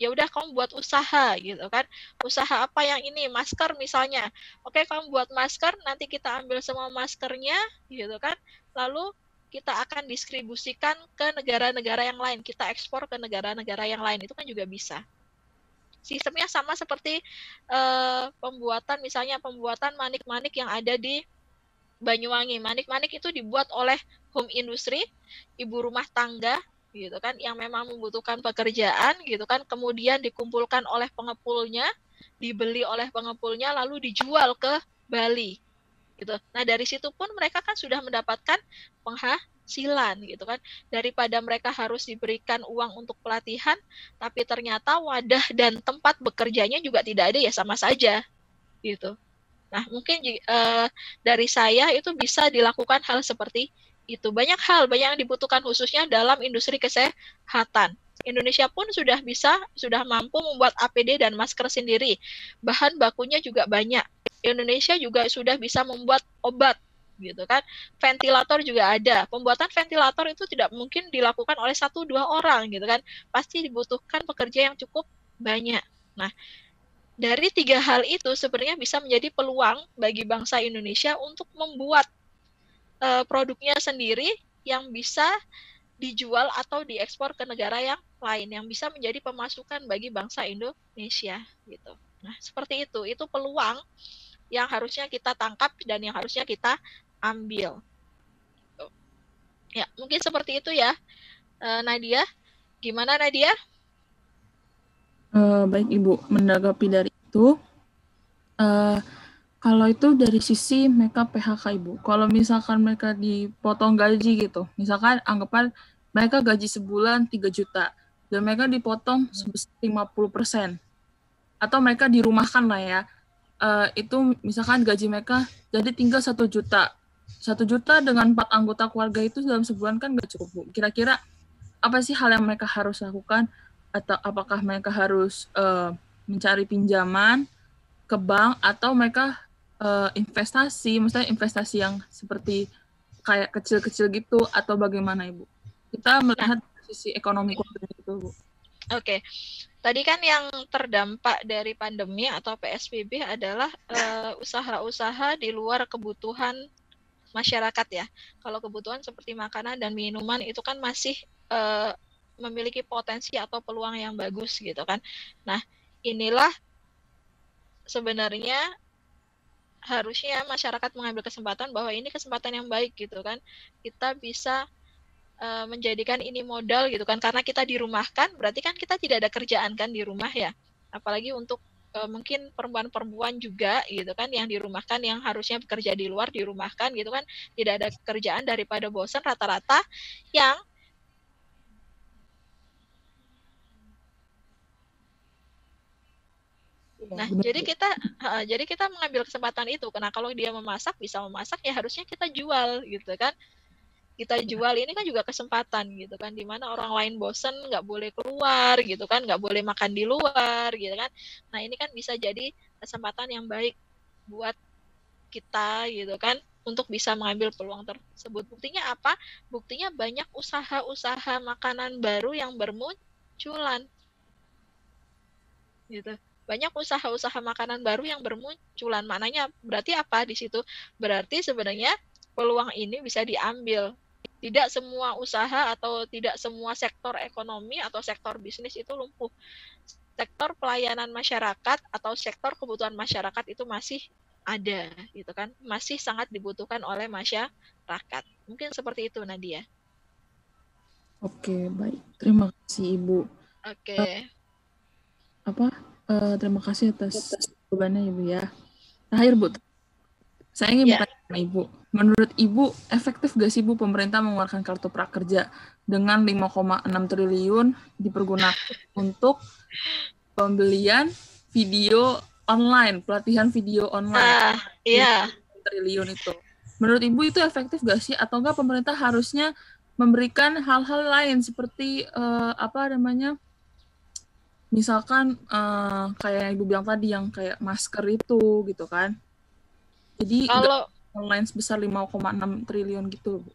ya udah kamu buat usaha gitu kan. Usaha apa yang ini? Masker misalnya. Oke, kamu buat masker, nanti kita ambil semua maskernya gitu kan. Lalu kita akan distribusikan ke negara-negara yang lain. Kita ekspor ke negara-negara yang lain. Itu kan juga bisa. Sistemnya sama seperti pembuatan manik-manik yang ada di Banyuwangi. Manik-manik itu dibuat oleh home industry, ibu rumah tangga gitu kan, yang memang membutuhkan pekerjaan gitu kan, kemudian dikumpulkan oleh pengepulnya, dibeli oleh pengepulnya, lalu dijual ke Bali gitu. Nah dari situ pun mereka kan sudah mendapatkan penghasilan gitu kan, daripada mereka harus diberikan uang untuk pelatihan tapi ternyata wadah dan tempat bekerjanya juga tidak ada, ya sama saja gitu. Nah mungkin dari saya itu bisa dilakukan hal seperti itu. Banyak yang dibutuhkan khususnya dalam industri kesehatan. Indonesia pun sudah mampu membuat APD dan masker sendiri. Bahan bakunya juga banyak. Indonesia juga sudah bisa membuat obat gitu kan. Ventilator juga ada. Pembuatan ventilator itu tidak mungkin dilakukan oleh 1-2 orang gitu kan. Pasti dibutuhkan pekerja yang cukup banyak. Nah, dari 3 hal itu sebenarnya bisa menjadi peluang bagi bangsa Indonesia untuk membuat produknya sendiri yang bisa dijual atau diekspor ke negara yang lain, yang bisa menjadi pemasukan bagi bangsa Indonesia gitu. Nah, seperti itu. Itu peluang yang harusnya kita tangkap dan yang harusnya kita ambil. Ya, mungkin seperti itu ya. Nadia, gimana Nadia? Baik Ibu, menanggapi dari itu, kalau itu dari sisi mereka PHK Ibu. Kalau misalkan mereka dipotong gaji gitu, misalkan anggapan mereka gaji sebulan 3 juta, dan mereka dipotong sebesar 50%, atau mereka dirumahkan lah ya, itu misalkan gaji mereka jadi tinggal 1 juta. 1 juta dengan 4 anggota keluarga itu dalam sebulan kan nggak cukup, Bu. Kira-kira apa sih hal yang mereka harus lakukan? Atau apakah mereka harus mencari pinjaman ke bank, atau mereka investasi, misalnya investasi yang seperti kayak kecil-kecil gitu, atau bagaimana Ibu? Kita melihat sisi ekonomi keluarga itu, Bu. Oke. Tadi kan yang terdampak dari pandemi atau PSBB adalah usaha-usaha di luar kebutuhan masyarakat ya. Kalau kebutuhan seperti makanan dan minuman itu kan masih memiliki potensi atau peluang yang bagus gitu kan. Nah, inilah sebenarnya harusnya masyarakat mengambil kesempatan bahwa ini kesempatan yang baik gitu kan. Kita bisa menjadikan ini modal gitu kan, karena kita dirumahkan, berarti kan kita tidak ada kerjaan kan di rumah ya, apalagi untuk mungkin perempuan-perempuan juga gitu kan, yang dirumahkan, yang harusnya bekerja di luar dirumahkan gitu kan, tidak ada kerjaan, daripada bosan rata-rata yang nah jadi kita mengambil kesempatan itu, karena kalau dia bisa memasak ya harusnya kita jual gitu kan. Kita jual ini kan juga kesempatan gitu kan, dimana orang lain bosen nggak boleh keluar gitu kan, nggak boleh makan di luar gitu kan. Nah ini kan bisa jadi kesempatan yang baik buat kita gitu kan, untuk bisa mengambil peluang tersebut. Buktinya apa? Buktinya banyak usaha-usaha makanan baru yang bermunculan gitu. Banyak usaha-usaha makanan baru yang bermunculan. Maknanya berarti apa di situ? Berarti sebenarnya peluang ini bisa diambil. Tidak semua usaha atau tidak semua sektor ekonomi atau sektor bisnis itu lumpuh. Sektor pelayanan masyarakat atau sektor kebutuhan masyarakat itu masih ada gitu kan, masih sangat dibutuhkan oleh masyarakat. Mungkin seperti itu Nadia. Oke, baik. Terima kasih Ibu. Oke. Terima kasih atas jawabannya Ibu ya. Terakhir Bu, saya ingin bertanya sama Ibu. Menurut Ibu, efektif gak sih Bu pemerintah mengeluarkan kartu prakerja dengan 5,6 triliun dipergunakan untuk pembelian video online, pelatihan video online? Iya. Triliun itu. Menurut Ibu itu efektif gak sih? Atau enggak pemerintah harusnya memberikan hal-hal lain seperti misalkan kayak Ibu bilang tadi yang kayak masker itu gitu kan. Jadi kalau online sebesar 5,6 triliun gitu, Bu.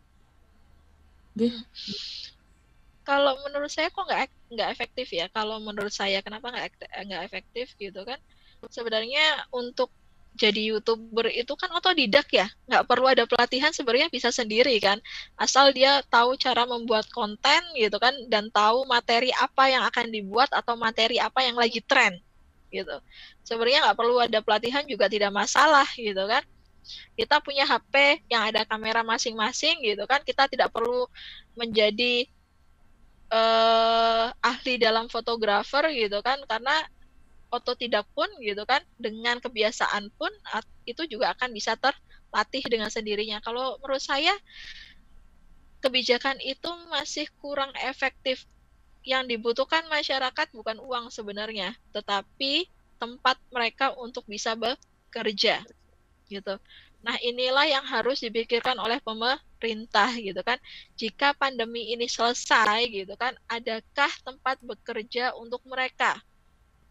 Kalau menurut saya kok nggak efektif ya. Kalau menurut saya kenapa nggak efektif gitu kan? Sebenarnya untuk jadi YouTuber itu kan otodidak ya, nggak perlu ada pelatihan, sebenarnya bisa sendiri kan, asal dia tahu cara membuat konten gitu kan, dan tahu materi apa yang akan dibuat atau materi apa yang lagi tren gitu. Sebenarnya nggak perlu ada pelatihan juga tidak masalah gitu kan. Kita punya HP yang ada kamera masing-masing gitu kan, kita tidak perlu menjadi ahli dalam fotografer gitu kan, karena otodidak pun gitu kan, dengan kebiasaan pun itu juga akan bisa terlatih dengan sendirinya. Kalau menurut saya kebijakan itu masih kurang efektif. Yang dibutuhkan masyarakat bukan uang sebenarnya, tetapi tempat mereka untuk bisa bekerja gitu. Nah, inilah yang harus dipikirkan oleh pemerintah gitu kan. Jika pandemi ini selesai gitu kan, adakah tempat bekerja untuk mereka?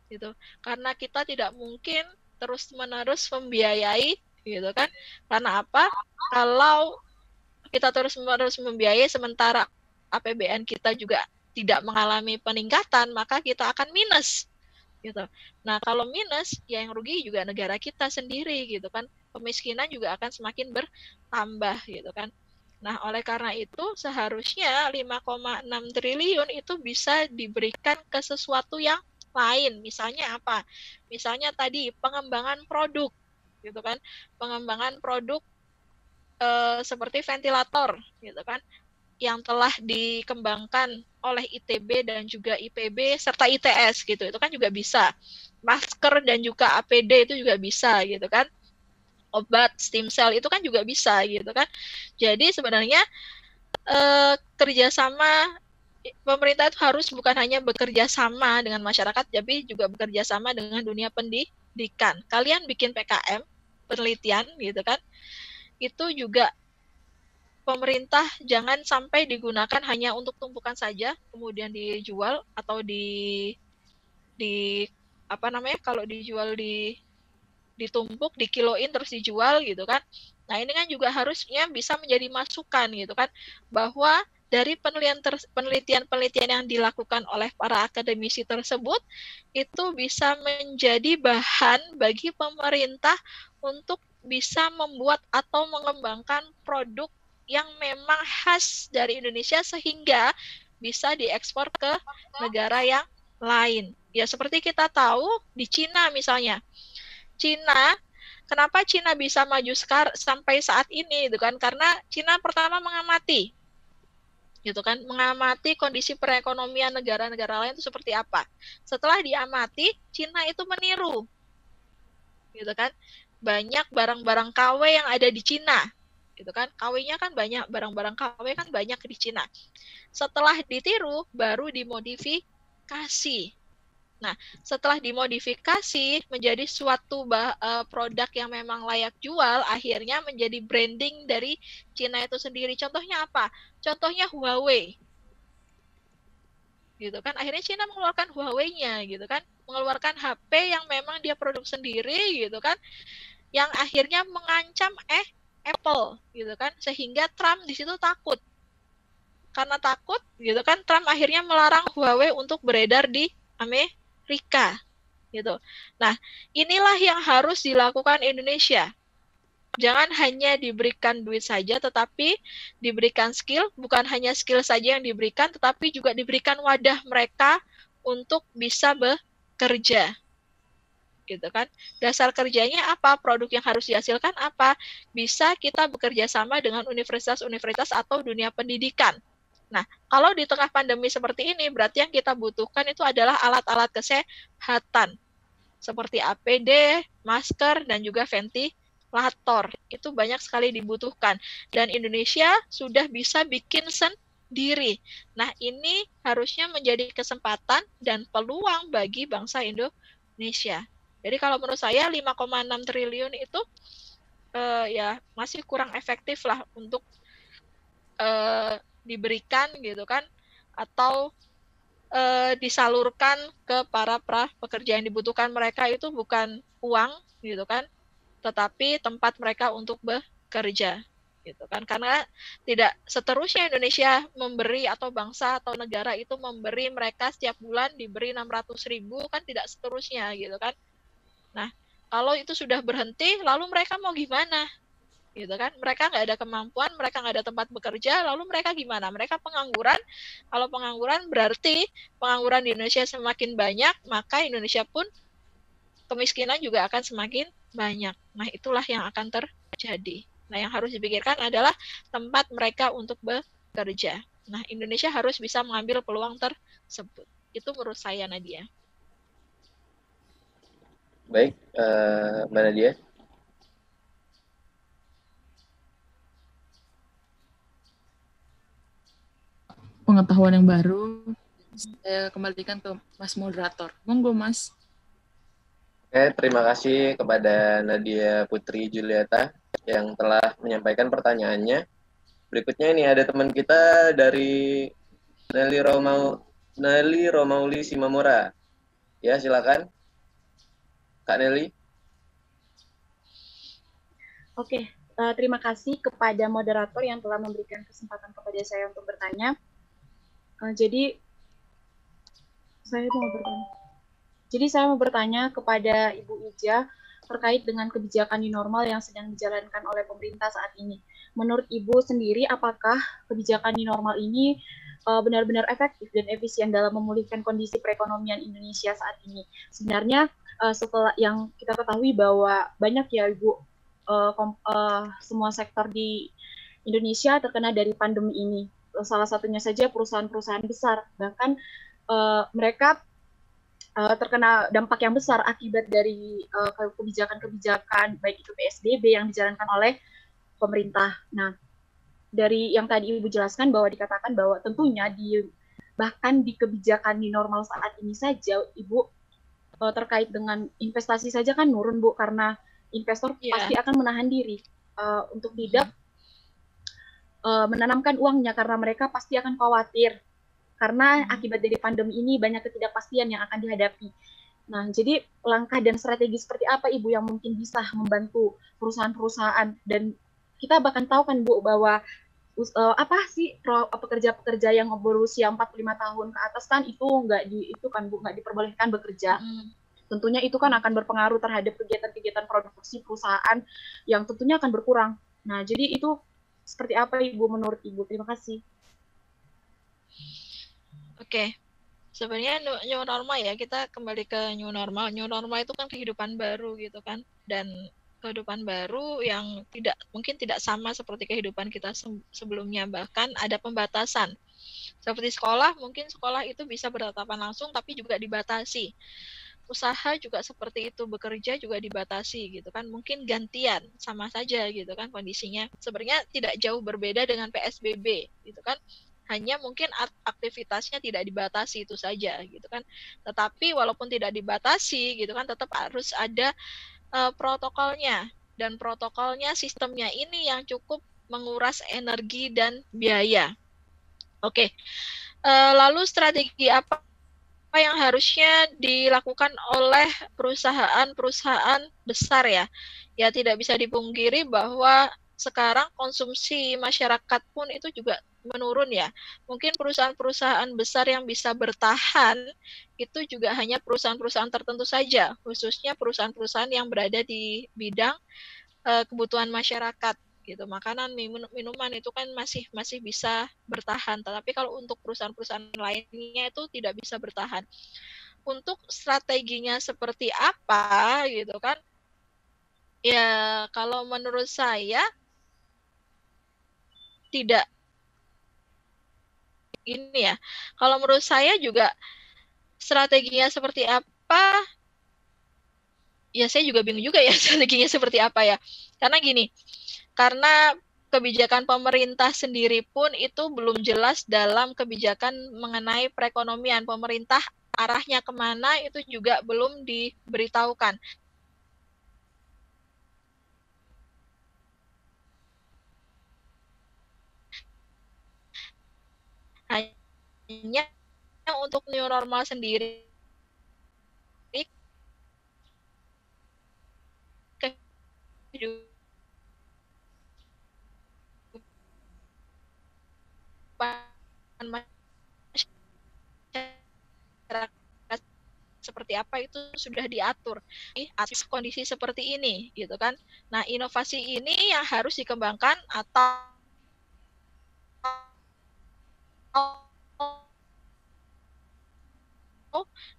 Gitu. Karena kita tidak mungkin terus-menerus membiayai gitu kan. Karena apa? Kalau kita terus-menerus membiayai sementara APBN kita juga tidak mengalami peningkatan, maka kita akan minus gitu. Nah, kalau minus, ya yang rugi juga negara kita sendiri gitu kan. Kemiskinan juga akan semakin bertambah gitu kan. Nah, oleh karena itu seharusnya 5,6 triliun itu bisa diberikan ke sesuatu yang lain. Misalnya apa? Misalnya tadi pengembangan produk gitu kan. Pengembangan produk seperti ventilator gitu kan, yang telah dikembangkan oleh ITB dan juga IPB serta ITS gitu, itu kan juga bisa. Masker dan juga APD itu juga bisa gitu kan. Obat stem cell itu kan juga bisa gitu kan. Jadi sebenarnya kerjasama pemerintah itu harus bukan hanya bekerja sama dengan masyarakat, tapi juga bekerja sama dengan dunia pendidikan. Kalian bikin PKM, penelitian gitu kan, itu juga pemerintah jangan sampai digunakan hanya untuk tumpukan saja, kemudian dijual atau di apa namanya, kalau dijual ditumpuk, dikiloin terus dijual gitu kan. Nah, ini kan juga harusnya bisa menjadi masukan gitu kan, bahwa dari penelitian-penelitian yang dilakukan oleh para akademisi tersebut itu bisa menjadi bahan bagi pemerintah untuk bisa membuat atau mengembangkan produk yang memang khas dari Indonesia sehingga bisa diekspor ke negara yang lain. Ya seperti kita tahu di Cina misalnya. Cina, kenapa Cina bisa maju sampai saat ini gitu kan? Karena Cina pertama mengamati gitu kan, mengamati kondisi perekonomian negara-negara lain itu seperti apa. Setelah diamati, Cina itu meniru. Gitu kan? Banyak barang-barang KW yang ada di Cina. Gitu kan, KW-nya kan banyak, barang-barang KW kan banyak di Cina. Setelah ditiru baru dimodifikasi. Nah, setelah dimodifikasi menjadi suatu produk yang memang layak jual, akhirnya menjadi branding dari Cina itu sendiri. Contohnya apa? Contohnya Huawei. Gitu kan, akhirnya Cina mengeluarkan Huawei-nya gitu kan, mengeluarkan HP yang memang dia produk sendiri gitu kan, yang akhirnya mengancam Apple gitu kan, sehingga Trump di situ takut. Karena takut gitu kan, Trump akhirnya melarang Huawei untuk beredar di Amerika gitu. Nah, inilah yang harus dilakukan Indonesia. Jangan hanya diberikan duit saja, tetapi diberikan skill, bukan hanya skill saja yang diberikan, tetapi juga diberikan wadah mereka untuk bisa bekerja. Gitu kan. Dasar kerjanya apa? Produk yang harus dihasilkan apa? Bisa kita bekerja sama dengan universitas-universitas atau dunia pendidikan. Nah, kalau di tengah pandemi seperti ini, berarti yang kita butuhkan itu adalah alat-alat kesehatan. Seperti APD, masker, dan juga ventilator. Itu banyak sekali dibutuhkan. Dan Indonesia sudah bisa bikin sendiri. Nah, ini harusnya menjadi kesempatan dan peluang bagi bangsa Indonesia. Jadi kalau menurut saya 5,6 triliun itu ya masih kurang efektif lah untuk diberikan gitu kan, atau disalurkan ke para pekerja yang dibutuhkan. Mereka itu bukan uang gitu kan, tetapi tempat mereka untuk bekerja gitu kan. Karena tidak seterusnya Indonesia memberi atau bangsa atau negara itu memberi mereka setiap bulan diberi 600.000 kan, tidak seterusnya gitu kan. Nah, kalau itu sudah berhenti, lalu mereka mau gimana? Gitu kan? Mereka nggak ada kemampuan, mereka nggak ada tempat bekerja, lalu mereka gimana? Mereka pengangguran. Kalau pengangguran berarti pengangguran di Indonesia semakin banyak, maka Indonesia pun kemiskinan juga akan semakin banyak. Nah, itulah yang akan terjadi. Nah, yang harus dipikirkan adalah tempat mereka untuk bekerja. Nah, Indonesia harus bisa mengambil peluang tersebut. Itu menurut saya, Nadia. Baik, Mbak Nadia. Pengetahuan yang baru, saya kembalikan ke Mas Moderator. Monggo, Mas. Oke, terima kasih kepada Nadia Putri Julieta yang telah menyampaikan pertanyaannya. Berikutnya ini ada teman kita dari Nelly Romauli Simamora. Ya, silakan. Kak Nelly. Oke, terima kasih kepada moderator yang telah memberikan kesempatan kepada saya untuk bertanya. Jadi saya mau bertanya kepada Ibu Ija terkait dengan kebijakan new normal yang sedang dijalankan oleh pemerintah saat ini. Menurut Ibu sendiri, apakah kebijakan new normal ini benar-benar efektif dan efisien dalam memulihkan kondisi perekonomian Indonesia saat ini? Sebenarnya setelah yang kita ketahui bahwa banyak ya Ibu, semua sektor di Indonesia terkena dari pandemi ini. Salah satunya saja perusahaan-perusahaan besar, bahkan mereka terkena dampak yang besar akibat dari kebijakan-kebijakan baik itu PSBB yang dijalankan oleh pemerintah. Nah, dari yang tadi Ibu jelaskan bahwa dikatakan bahwa tentunya bahkan di kebijakan di normal saat ini saja Ibu terkait dengan investasi saja kan nurun Bu, karena investor pasti akan menahan diri untuk tidak menanamkan uangnya karena mereka pasti akan khawatir karena akibat dari pandemi ini banyak ketidakpastian yang akan dihadapi. Nah, jadi langkah dan strategi seperti apa Ibu yang mungkin bisa membantu perusahaan-perusahaan, dan kita bahkan tahu kan Bu bahwa apa sih pekerja-pekerja yang berusia 45 tahun ke atas kan itu nggak diperbolehkan bekerja. Tentunya itu kan akan berpengaruh terhadap kegiatan-kegiatan produksi perusahaan yang tentunya akan berkurang. Nah, jadi itu seperti apa Ibu menurut Ibu? Terima kasih. Oke. Sebenarnya new normal ya, kita kembali ke new normal. New normal itu kan kehidupan baru gitu kan. Dan kehidupan baru yang mungkin tidak sama seperti kehidupan kita sebelumnya, bahkan ada pembatasan. Seperti sekolah, mungkin sekolah itu bisa bertatapan langsung tapi juga dibatasi. Usaha juga seperti itu, bekerja juga dibatasi gitu kan, mungkin gantian, sama saja gitu kan kondisinya. Sebenarnya tidak jauh berbeda dengan PSBB gitu kan, hanya mungkin aktivitasnya tidak dibatasi itu saja gitu kan. Tetapi walaupun tidak dibatasi gitu kan, tetap harus ada protokolnya, dan protokolnya, sistemnya ini yang cukup menguras energi dan biaya. Oke. Lalu strategi apa yang harusnya dilakukan oleh perusahaan-perusahaan besar ya? Ya tidak bisa dipungkiri bahwa sekarang konsumsi masyarakat pun itu juga menurun ya. Mungkin perusahaan-perusahaan besar yang bisa bertahan itu juga hanya perusahaan-perusahaan tertentu saja, khususnya perusahaan-perusahaan yang berada di bidang kebutuhan masyarakat gitu. Makanan, minuman itu kan masih bisa bertahan. Tetapi kalau untuk perusahaan-perusahaan lainnya itu tidak bisa bertahan. Untuk strateginya seperti apa gitu kan? Ya, kalau menurut saya tidak ini ya. Kalau menurut saya juga strateginya seperti apa? Ya saya juga bingung juga ya strateginya seperti apa ya. Karena gini, karena kebijakan pemerintah sendiri pun itu belum jelas dalam kebijakan mengenai perekonomian. Pemerintah arahnya kemana itu juga belum diberitahukan. Hanya untuk new normal sendiri masyarakat seperti apa itu sudah diatur atas kondisi seperti ini gitu kan. Nah, inovasi ini yang harus dikembangkan atau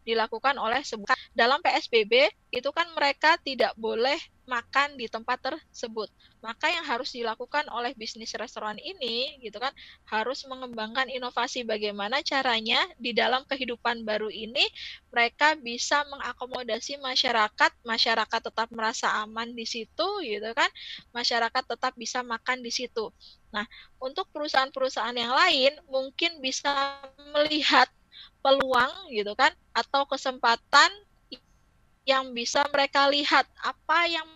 dilakukan oleh sebuah dalam PSBB itu kan mereka tidak boleh makan di tempat tersebut. Maka yang harus dilakukan oleh bisnis restoran ini gitu kan harus mengembangkan inovasi bagaimana caranya di dalam kehidupan baru ini mereka bisa mengakomodasi masyarakat tetap merasa aman di situ gitu kan, masyarakat tetap bisa makan di situ. Nah, untuk perusahaan-perusahaan yang lain mungkin bisa melihat peluang gitu kan atau kesempatan yang bisa mereka lihat apa yang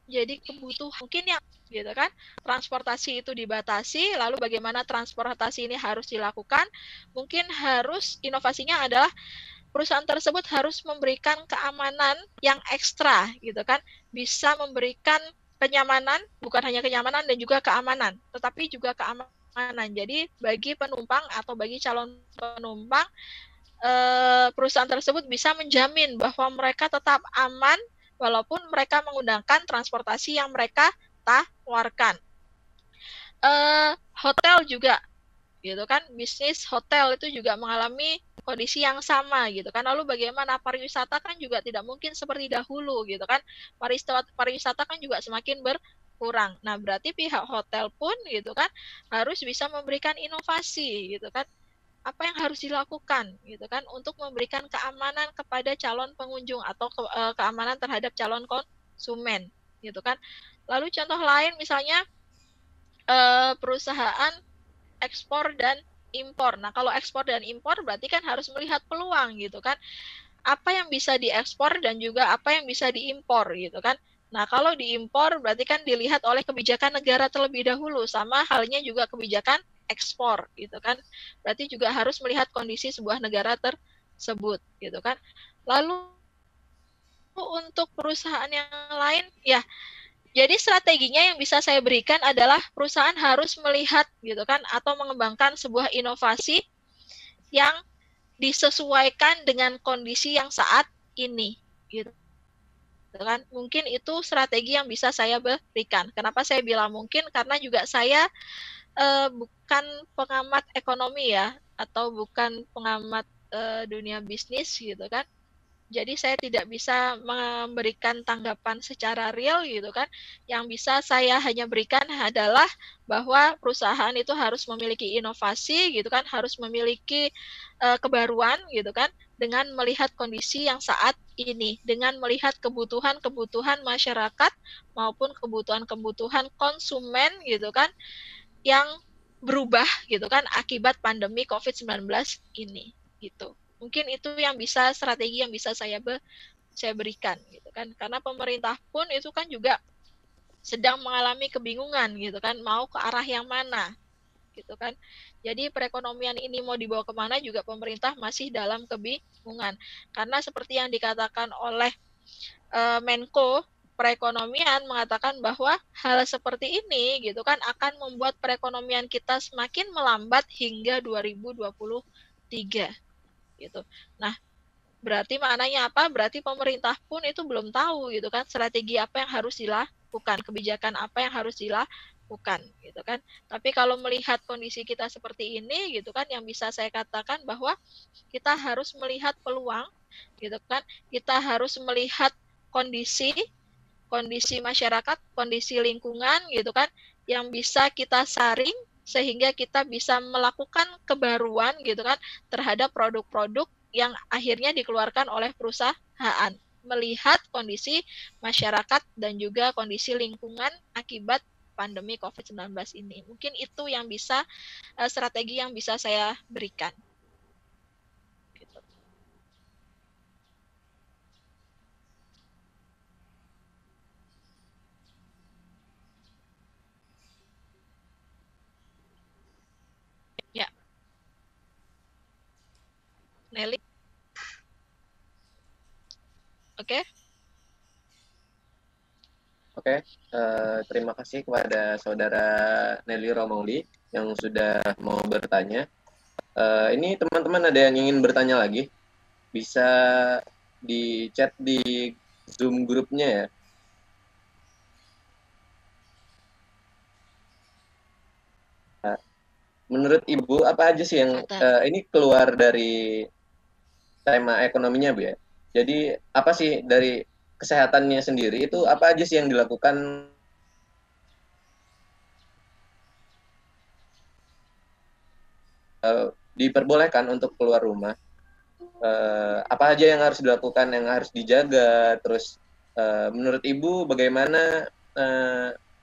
menjadi kebutuhan mungkin yang gitu kan transportasi itu dibatasi lalu bagaimana transportasi ini harus dilakukan mungkin harus inovasinya adalah perusahaan tersebut harus memberikan keamanan yang ekstra gitu kan bisa memberikan kenyamanan bukan hanya kenyamanan dan juga keamanan tetapi juga keamanan jadi bagi penumpang atau bagi calon penumpang perusahaan tersebut bisa menjamin bahwa mereka tetap aman walaupun mereka menggunakan transportasi yang mereka tawarkan. Hotel juga gitu kan bisnis hotel itu juga mengalami kondisi yang sama gitu kan lalu bagaimana pariwisata kan juga tidak mungkin seperti dahulu gitu kan pariwisata kan juga semakin berkurang nah berarti pihak hotel pun gitu kan harus bisa memberikan inovasi gitu kan apa yang harus dilakukan gitu kan untuk memberikan keamanan kepada calon pengunjung atau keamanan terhadap calon konsumen gitu kan lalu contoh lain misalnya perusahaan ekspor dan impor. Nah, kalau ekspor dan impor berarti kan harus melihat peluang gitu kan. Apa yang bisa diekspor dan juga apa yang bisa diimpor gitu kan. Nah, kalau diimpor berarti kan dilihat oleh kebijakan negara terlebih dahulu sama halnya juga kebijakan ekspor gitu kan. Berarti juga harus melihat kondisi sebuah negara tersebut gitu kan. Lalu untuk perusahaan yang lain ya jadi strateginya yang bisa saya berikan adalah perusahaan harus melihat gitu kan atau mengembangkan sebuah inovasi yang disesuaikan dengan kondisi yang saat ini gitu kan. Mungkin itu strategi yang bisa saya berikan. Kenapa saya bilang mungkin karena juga saya bukan pengamat ekonomi ya atau bukan pengamat dunia bisnis gitu kan. Jadi saya tidak bisa memberikan tanggapan secara real gitu kan. Yang bisa saya hanya berikan adalah bahwa perusahaan itu harus memiliki inovasi gitu kan, harus memiliki kebaruan gitu kan dengan melihat kondisi yang saat ini, dengan melihat kebutuhan-kebutuhan masyarakat maupun kebutuhan-kebutuhan konsumen gitu kan yang berubah gitu kan akibat pandemi COVID-19 ini gitu. Mungkin itu yang bisa strategi yang bisa saya berikan gitu kan karena pemerintah pun itu kan juga sedang mengalami kebingungan gitu kan mau ke arah yang mana gitu kan jadi perekonomian ini mau dibawa kemana juga pemerintah masih dalam kebingungan karena seperti yang dikatakan oleh Menko perekonomian mengatakan bahwa hal seperti ini gitu kan akan membuat perekonomian kita semakin melambat hingga 2023 gitu. Nah, berarti maknanya apa? Berarti pemerintah pun itu belum tahu gitu kan strategi apa yang harus dilakukan, kebijakan apa yang harus dilakukan gitu kan. Tapi kalau melihat kondisi kita seperti ini gitu kan yang bisa saya katakan bahwa kita harus melihat peluang gitu kan. Kita harus melihat kondisi masyarakat, kondisi lingkungan gitu kan yang bisa kita saring sehingga kita bisa melakukan kebaruan gitu kan terhadap produk-produk yang akhirnya dikeluarkan oleh perusahaan melihat kondisi masyarakat dan juga kondisi lingkungan akibat pandemi COVID-19 ini. Mungkin itu yang bisa strategi yang bisa saya berikan. Gitu. Ya. Nelly. Oke. Oke, terima kasih kepada Saudara Nelly Romauli yang sudah mau bertanya. Ini teman-teman ada yang ingin bertanya lagi, bisa di chat di Zoom grupnya ya. menurut Ibu apa aja sih yang ini keluar dari tema ekonominya, Bu ya? Jadi apa sih dari kesehatannya sendiri itu apa aja sih yang dilakukan diperbolehkan untuk keluar rumah? Apa aja yang harus dilakukan, yang harus dijaga? Terus menurut Ibu bagaimana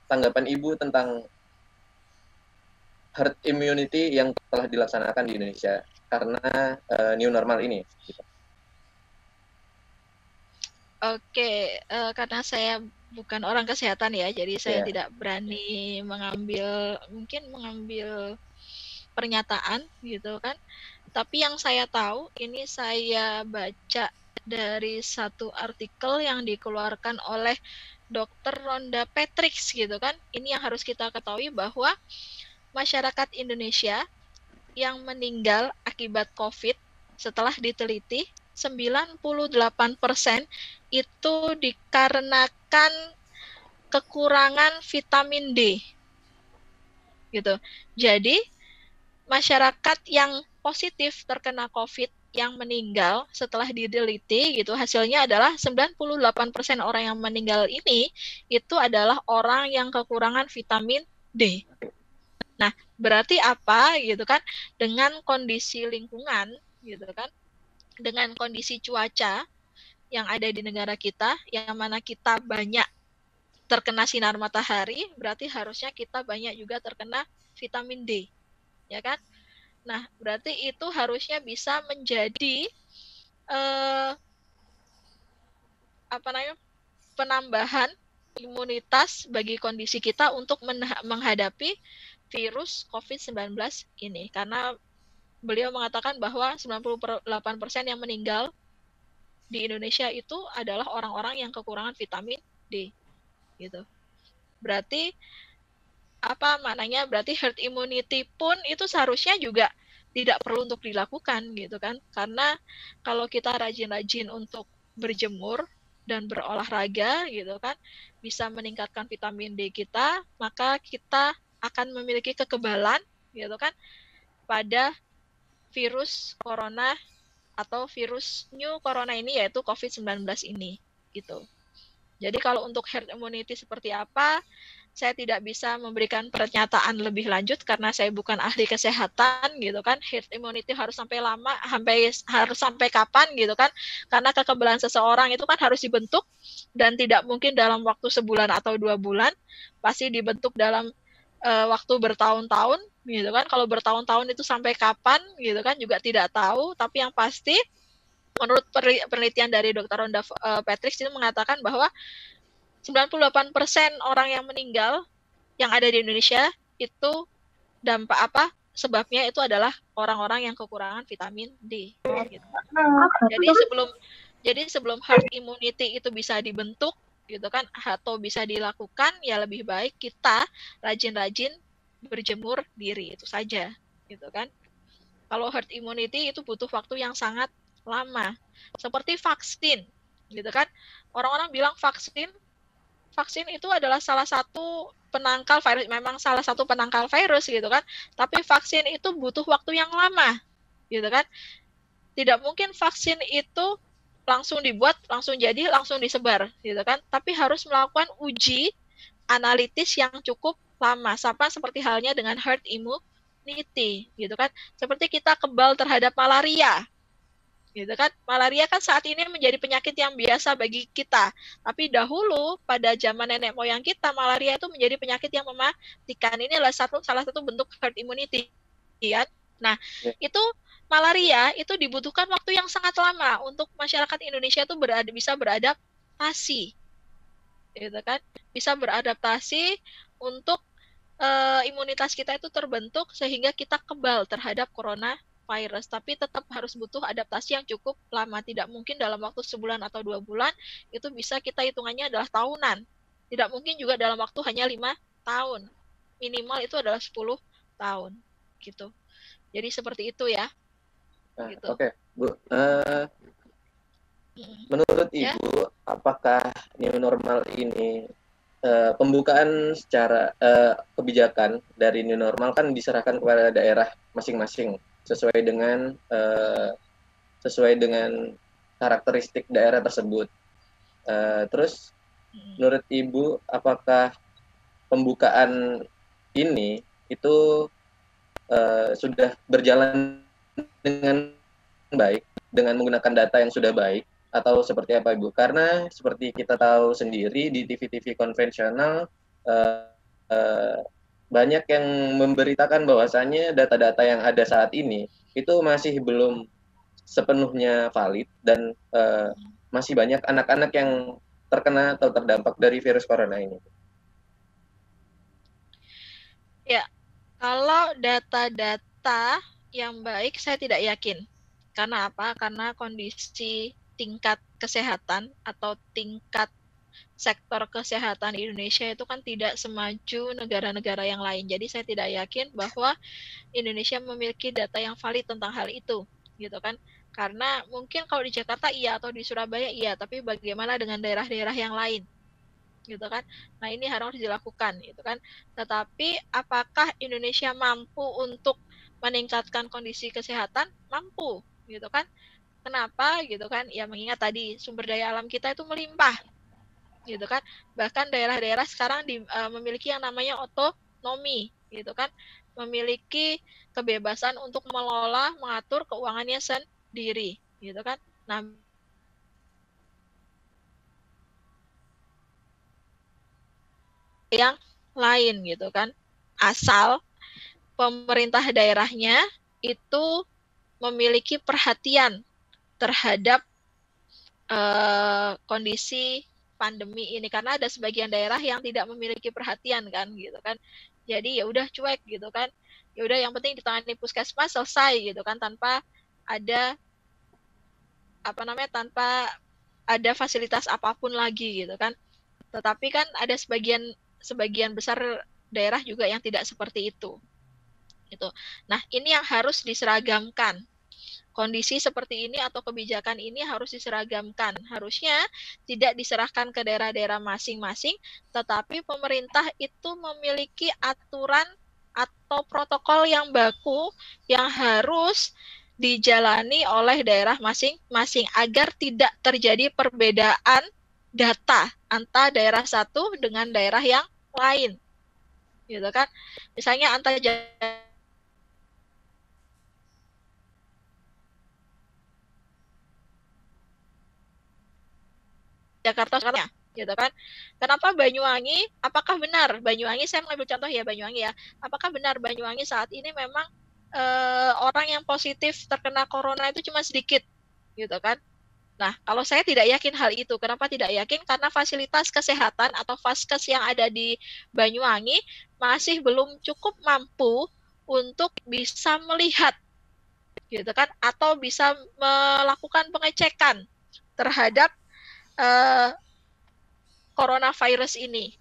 tanggapan Ibu tentang herd immunity yang telah dilaksanakan di Indonesia karena new normal ini? Gitu. Oke, karena saya bukan orang kesehatan ya, jadi saya tidak berani mengambil pernyataan gitu kan. Tapi yang saya tahu, ini saya baca dari satu artikel yang dikeluarkan oleh Dr. Rhonda Patrick gitu kan. Ini yang harus kita ketahui bahwa masyarakat Indonesia yang meninggal akibat COVID setelah diteliti 98% itu dikarenakan kekurangan vitamin D. Gitu. Jadi masyarakat yang positif terkena COVID yang meninggal setelah diteliti gitu hasilnya adalah 98% orang yang meninggal ini itu adalah orang yang kekurangan vitamin D. Nah, berarti apa gitu kan? Dengan kondisi lingkungan gitu kan? Dengan kondisi cuaca yang ada di negara kita, yang mana kita banyak terkena sinar matahari, berarti harusnya kita banyak juga terkena vitamin D, ya kan? Nah, berarti itu harusnya bisa menjadi penambahan imunitas bagi kondisi kita untuk menghadapi virus COVID-19 ini. Karena beliau mengatakan bahwa 98% yang meninggal di Indonesia itu adalah orang-orang yang kekurangan vitamin D. Gitu. Berarti apa maknanya? Berarti herd immunity pun itu seharusnya juga tidak perlu untuk dilakukan gitu kan. Karena kalau kita rajin-rajin untuk berjemur dan berolahraga gitu kan bisa meningkatkan vitamin D kita, maka kita akan memiliki kekebalan gitu kan pada virus corona atau virus new corona ini yaitu COVID-19 ini gitu. Jadi kalau untuk herd immunity seperti apa, saya tidak bisa memberikan pernyataan lebih lanjut karena saya bukan ahli kesehatan gitu kan. Herd immunity harus sampai lama, harus sampai kapan gitu kan? Karena kekebalan seseorang itu kan harus dibentuk dan tidak mungkin dalam waktu sebulan atau 2 bulan, pasti dibentuk dalam waktu bertahun-tahun gitu kan. Kalau bertahun-tahun itu sampai kapan gitu kan juga tidak tahu, tapi yang pasti menurut penelitian dari Dr. Rhonda Patrick itu mengatakan bahwa 98% orang yang meninggal yang ada di Indonesia itu dampak apa? Sebabnya itu adalah orang-orang yang kekurangan vitamin D. Gitu. Jadi sebelum herd immunity itu bisa dibentuk gitu kan atau bisa dilakukan ya lebih baik kita rajin-rajin berjemur diri itu saja gitu kan. Kalau herd immunity itu butuh waktu yang sangat lama. Seperti vaksin gitu kan. Orang-orang bilang vaksin itu adalah salah satu penangkal virus, memang salah satu penangkal virus gitu kan. Tapi vaksin itu butuh waktu yang lama gitu kan. Tidak mungkin vaksin itu langsung dibuat, langsung jadi, langsung disebar gitu kan. Tapi harus melakukan uji analitis yang cukup lama. Sama seperti halnya dengan herd immunity gitu kan. Seperti kita kebal terhadap malaria. Gitu kan. Malaria kan saat ini menjadi penyakit yang biasa bagi kita. Tapi dahulu pada zaman nenek moyang kita, malaria itu menjadi penyakit yang mematikan. Ini adalah salah satu bentuk herd immunity. Ya. Nah, itu malaria itu dibutuhkan waktu yang sangat lama untuk masyarakat Indonesia itu bisa beradaptasi. Gitu kan? Bisa beradaptasi untuk imunitas kita itu terbentuk sehingga kita kebal terhadap coronavirus, tapi tetap harus butuh adaptasi yang cukup lama. Tidak mungkin dalam waktu sebulan atau 2 bulan, itu bisa kita hitungannya adalah tahunan. Tidak mungkin juga dalam waktu hanya 5 tahun. Minimal itu adalah 10 tahun. Gitu. Jadi seperti itu ya. Gitu. Oke, Bu. Menurut Ibu, apakah new normal ini pembukaan secara kebijakan dari new normal kan diserahkan kepada daerah masing-masing sesuai dengan karakteristik daerah tersebut. Terus menurut Ibu, apakah pembukaan ini itu sudah berjalan dengan baik, dengan menggunakan data yang sudah baik, atau seperti apa Ibu? Karena seperti kita tahu sendiri di TV-TV konvensional banyak yang memberitakan bahwasannya data-data yang ada saat ini itu masih belum sepenuhnya valid dan masih banyak anak-anak yang terkena atau terdampak dari virus corona ini. Ya, kalau data-data yang baik saya tidak yakin. Karena apa? Karena kondisi tingkat kesehatan atau tingkat sektor kesehatan di Indonesia itu kan tidak semaju negara-negara yang lain. Jadi saya tidak yakin bahwa Indonesia memiliki data yang valid tentang hal itu, gitu kan? Karena mungkin kalau di Jakarta iya atau di Surabaya iya, tapi bagaimana dengan daerah-daerah yang lain? Gitu kan. Nah, ini harus dilakukan gitu kan. Tetapi apakah Indonesia mampu untuk meningkatkan kondisi kesehatan? Mampu, gitu kan. Kenapa gitu kan? Ya mengingat tadi sumber daya alam kita itu melimpah. Gitu kan. Bahkan daerah-daerah sekarang memiliki yang namanya otonomi, gitu kan. Memiliki kebebasan untuk mengelola, mengatur keuangannya sendiri, gitu kan. Nah, yang lain gitu kan, asal pemerintah daerahnya itu memiliki perhatian terhadap kondisi pandemi ini, karena ada sebagian daerah yang tidak memiliki perhatian kan gitu kan, jadi ya udah cuek gitu kan, ya udah yang penting ditangani puskesmas selesai gitu kan, tanpa ada tanpa ada fasilitas apapun lagi gitu kan. Tetapi kan ada sebagian besar daerah juga yang tidak seperti itu. Gitu. Nah, ini yang harus diseragamkan. Kondisi seperti ini atau kebijakan ini harus diseragamkan. Harusnya tidak diserahkan ke daerah-daerah masing-masing, tetapi pemerintah itu memiliki aturan atau protokol yang baku yang harus dijalani oleh daerah masing-masing agar tidak terjadi perbedaan data antara daerah satu dengan daerah yang lain, gitu kan? Misalnya antara Jakarta sekarang, gitu kan? Kenapa Banyuwangi? Apakah benar Banyuwangi? Saya mengambil contoh ya Banyuwangi ya. Apakah benar Banyuwangi saat ini memang orang yang positif terkena corona itu cuma sedikit, gitu kan? Nah, kalau saya tidak yakin hal itu. Kenapa tidak yakin? Karena fasilitas kesehatan atau vaskes yang ada di Banyuwangi masih belum cukup mampu untuk bisa melihat, gitu kan, atau bisa melakukan pengecekan terhadap coronavirus ini,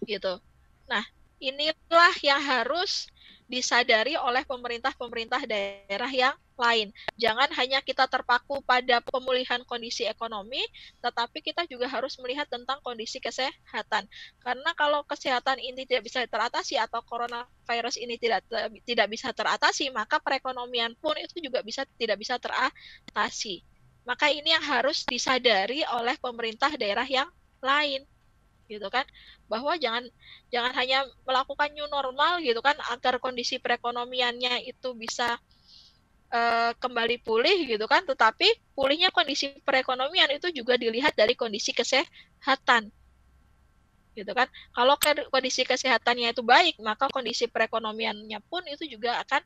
gitu. Nah, inilah yang harus disadari oleh pemerintah-pemerintah daerah yang lain. Jangan hanya kita terpaku pada pemulihan kondisi ekonomi, tetapi kita juga harus melihat tentang kondisi kesehatan. Karena kalau kesehatan ini tidak bisa teratasi atau coronavirus ini tidak bisa teratasi, maka perekonomian pun itu juga tidak bisa teratasi. Maka ini yang harus disadari oleh pemerintah daerah yang lain, gitu kan, bahwa jangan hanya melakukan new normal gitu kan agar kondisi perekonomiannya itu bisa kembali pulih gitu kan, tetapi pulihnya kondisi perekonomian itu juga dilihat dari kondisi kesehatan, gitu kan. Kalau kondisi kesehatannya itu baik, maka kondisi perekonomiannya pun itu juga akan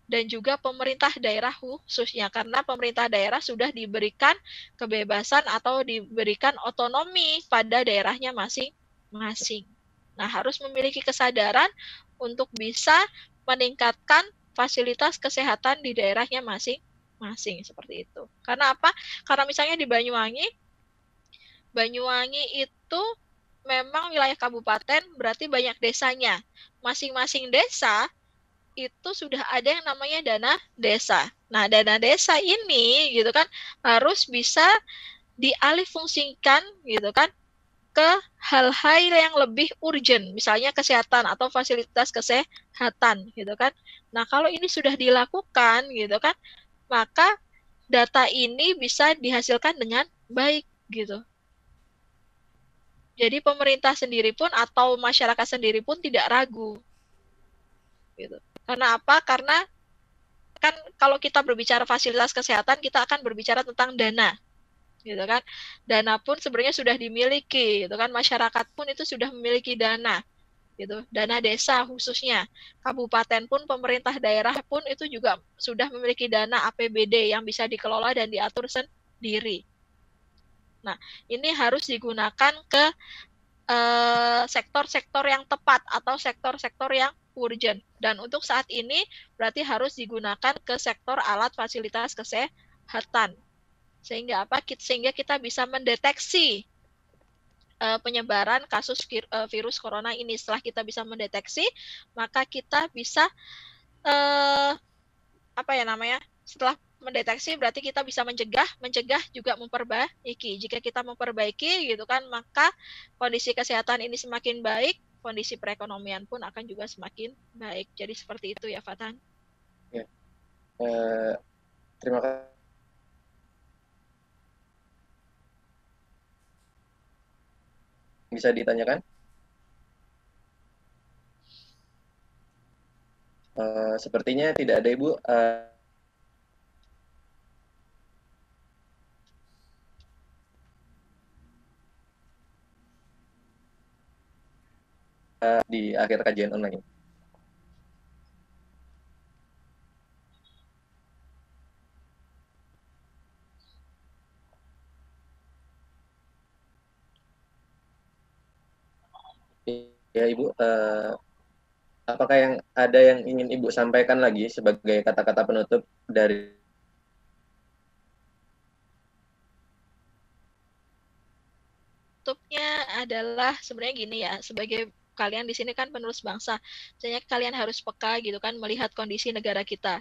dan juga pemerintah daerah khususnya, karena pemerintah daerah sudah diberikan kebebasan atau diberikan otonomi pada daerahnya masing-masing. Nah, harus memiliki kesadaran untuk bisa meningkatkan fasilitas kesehatan di daerahnya masing-masing seperti itu. Karena apa? Karena misalnya di Banyuwangi itu memang wilayah kabupaten, berarti banyak desanya. Masing-masing desa itu sudah ada yang namanya dana desa. Nah, dana desa ini gitu kan harus bisa dialihfungsikan gitu kan ke hal-hal yang lebih urgent, misalnya kesehatan atau fasilitas kesehatan gitu kan. Nah, kalau ini sudah dilakukan gitu kan, maka data ini bisa dihasilkan dengan baik gitu. Jadi pemerintah sendiri pun atau masyarakat sendiri pun tidak ragu. Gitu. Karena apa? Karena kan kalau kita berbicara fasilitas kesehatan, kita akan berbicara tentang dana. Gitu kan. Dana pun sebenarnya sudah dimiliki, gitu kan. Masyarakat pun itu sudah memiliki dana. Gitu. Dana desa khususnya. Kabupaten pun, pemerintah daerah pun itu juga sudah memiliki dana APBD yang bisa dikelola dan diatur sendiri. Nah, ini harus digunakan ke sektor-sektor yang tepat atau sektor-sektor yang urgent. Dan untuk saat ini berarti harus digunakan ke sektor alat fasilitas kesehatan. Sehingga apa? Sehingga kita bisa mendeteksi penyebaran kasus virus corona ini. Setelah kita bisa mendeteksi, maka kita bisa setelah mendeteksi berarti kita bisa mencegah juga memperbaiki. Jika kita memperbaiki gitu kan, maka kondisi kesehatan ini semakin baik, kondisi perekonomian pun akan juga semakin baik. Jadi seperti itu ya, Fatan. Ya. Terima kasih. Bisa ditanyakan? Sepertinya tidak ada, Ibu. Di akhir kajian online. Ya, Ibu, apakah ada yang ingin Ibu sampaikan lagi sebagai kata-kata penutup dari penutupnya adalah sebenarnya gini ya, sebagai kalian di sini kan penerus bangsa, sebenarnya kalian harus peka gitu kan melihat kondisi negara kita.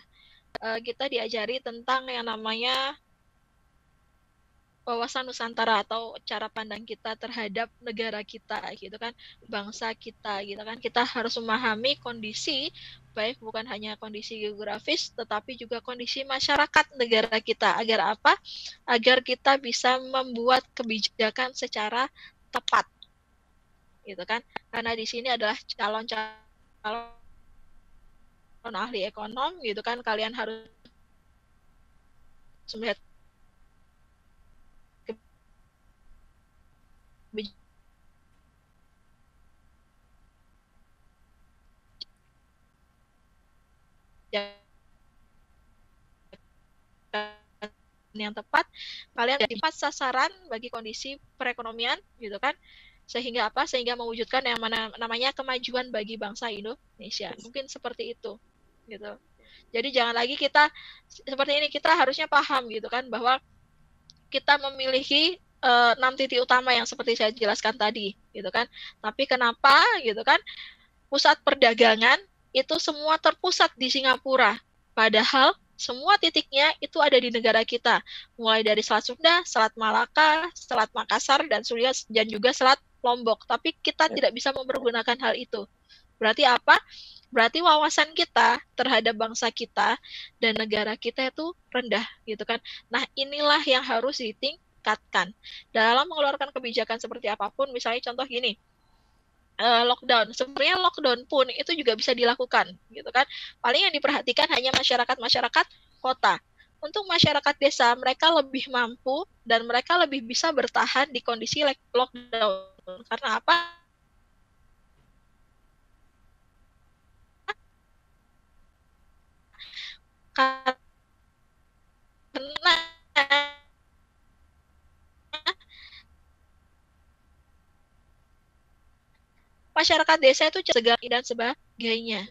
Kita diajari tentang yang namanya wawasan Nusantara atau cara pandang kita terhadap negara kita gitu kan, bangsa kita gitu kan. Kita harus memahami kondisi baik bukan hanya kondisi geografis tetapi juga kondisi masyarakat negara kita. Agar apa? Agar kita bisa membuat kebijakan secara tepat. Gitu kan? Karena di sini adalah calon ahli ekonom gitu kan, kalian harus melihat yang tepat, kalian tepat sasaran bagi kondisi perekonomian gitu kan, sehingga apa? Sehingga mewujudkan yang namanya kemajuan bagi bangsa Indonesia. Mungkin seperti itu gitu. Jadi jangan lagi kita seperti ini, kita harusnya paham gitu kan bahwa kita memiliki 6 titik utama yang seperti saya jelaskan tadi gitu kan. Tapi kenapa gitu kan pusat perdagangan itu semua terpusat di Singapura, padahal semua titiknya itu ada di negara kita, mulai dari Selat Sunda, Selat Malaka, Selat Makassar, dan juga Selat Lombok. Tapi kita tidak bisa mempergunakan hal itu. Berarti apa? Berarti wawasan kita terhadap bangsa kita dan negara kita itu rendah, gitu kan? Nah, inilah yang harus ditingkatkan dalam mengeluarkan kebijakan seperti apapun. Misalnya contoh gini, lockdown. Sebenarnya lockdown pun itu juga bisa dilakukan, gitu kan. Paling yang diperhatikan hanya masyarakat kota. Untuk masyarakat desa, mereka lebih mampu dan mereka lebih bisa bertahan di kondisi lockdown. Karena apa? Karena masyarakat desa itu cegah dan sebagainya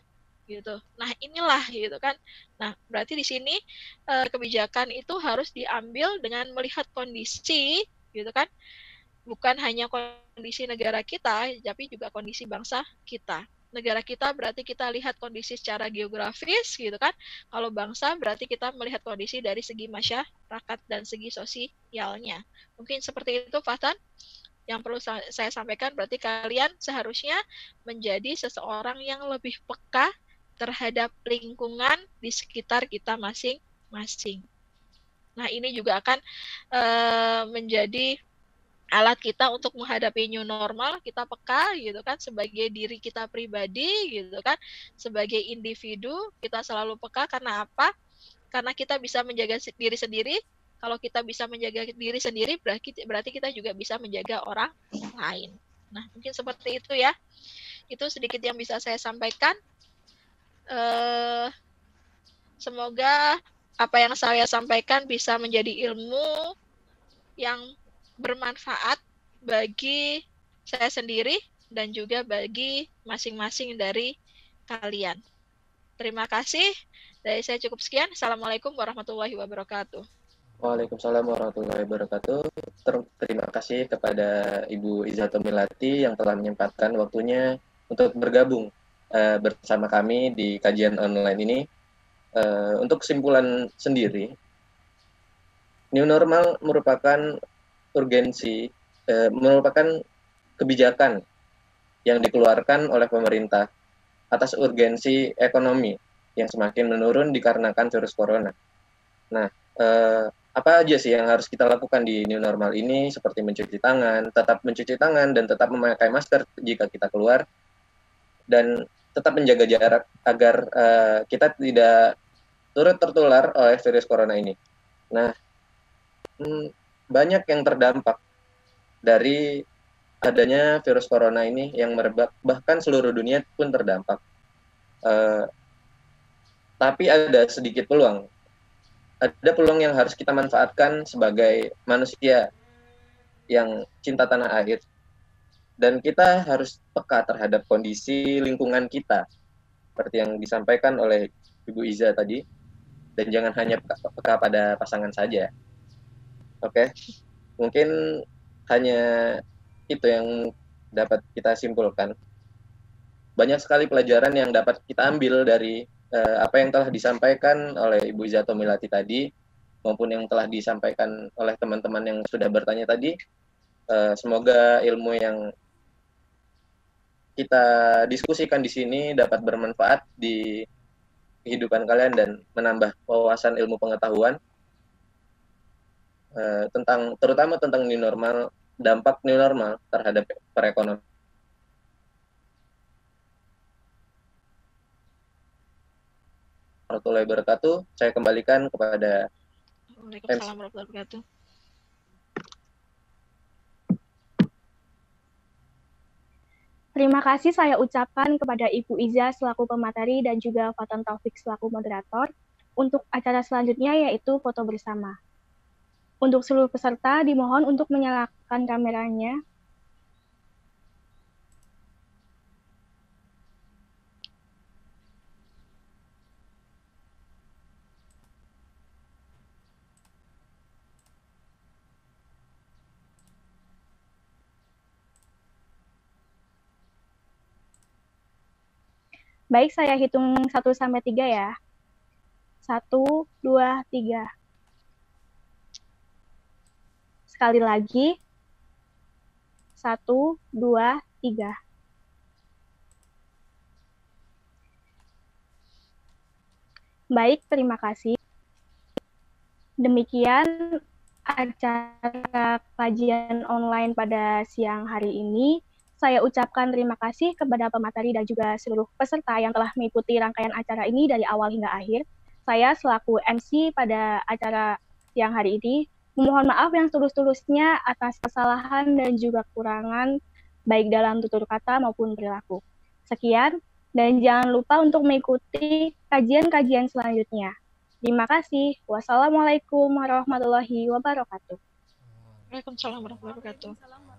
gitu. Nah, inilah gitu kan. Nah, berarti di sini kebijakan itu harus diambil dengan melihat kondisi gitu kan. Bukan hanya kondisi negara kita, tapi juga kondisi bangsa kita. negara kita berarti kita lihat kondisi secara geografis gitu kan. Kalau bangsa berarti kita melihat kondisi dari segi masyarakat dan segi sosialnya. Mungkin seperti itu Fatan yang perlu saya sampaikan. Berarti kalian seharusnya menjadi seseorang yang lebih peka terhadap lingkungan di sekitar kita masing-masing. Nah, ini juga akan menjadi alat kita untuk menghadapi new normal. Kita peka gitu kan sebagai diri kita pribadi gitu kan, sebagai individu kita selalu peka. Karena apa? Karena kita bisa menjaga diri sendiri. Kalau kita bisa menjaga diri sendiri, berarti kita juga bisa menjaga orang lain. Nah, mungkin seperti itu ya. Itu sedikit yang bisa saya sampaikan. Semoga apa yang saya sampaikan bisa menjadi ilmu yang bermanfaat bagi saya sendiri dan juga bagi masing-masing dari kalian. Terima kasih. Dari saya cukup sekian. Assalamualaikum warahmatullahi wabarakatuh. Waalaikumsalam warahmatullahi wabarakatuh. Terima kasih kepada Ibu Iza Tomilati yang telah menyempatkan waktunya untuk bergabung bersama kami di kajian online ini. Untuk kesimpulan sendiri, new normal merupakan urgensi, merupakan kebijakan yang dikeluarkan oleh pemerintah atas urgensi ekonomi yang semakin menurun dikarenakan virus corona. Nah, apa aja sih yang harus kita lakukan di new normal ini, seperti mencuci tangan, tetap mencuci tangan dan tetap memakai masker jika kita keluar, dan tetap menjaga jarak agar kita tidak turut tertular oleh virus corona ini. Nah, banyak yang terdampak dari adanya virus corona ini yang merebak, bahkan seluruh dunia pun terdampak. Tapi ada sedikit peluang. Ada peluang yang harus kita manfaatkan sebagai manusia yang cinta tanah air. Dan kita harus peka terhadap kondisi lingkungan kita, seperti yang disampaikan oleh Ibu Iza tadi. Dan jangan hanya peka pada pasangan saja. Oke, mungkin hanya itu yang dapat kita simpulkan. Banyak sekali pelajaran yang dapat kita ambil dari apa yang telah disampaikan oleh Ibu Iza Tomilati tadi, maupun yang telah disampaikan oleh teman-teman yang sudah bertanya tadi. Semoga ilmu yang kita diskusikan di sini dapat bermanfaat di kehidupan kalian dan menambah wawasan ilmu pengetahuan terutama tentang new normal, dampak new normal terhadap perekonomian. Warahmatullahi wabarakatuh. Saya kembalikan kepada Waalaikumsalam warahmatullahi wabarakatuh. Terima kasih saya ucapkan kepada Ibu Iza selaku pemateri dan juga Fatan Taufik selaku moderator untuk acara selanjutnya yaitu foto bersama. Untuk seluruh peserta dimohon untuk menyalakan kameranya. Baik, saya hitung 1-3 ya. 1, 2, 3. Sekali lagi. 1, 2, 3. Baik, terima kasih. Demikian acara kajian online pada siang hari ini. Saya ucapkan terima kasih kepada pemateri dan juga seluruh peserta yang telah mengikuti rangkaian acara ini dari awal hingga akhir. Saya selaku MC pada acara siang hari ini, memohon maaf yang tulus-tulusnya atas kesalahan dan juga kekurangan baik dalam tutur kata maupun perilaku. Sekian, dan jangan lupa untuk mengikuti kajian-kajian selanjutnya. Terima kasih. Wassalamualaikum warahmatullahi wabarakatuh. Waalaikumsalam warahmatullahi wabarakatuh.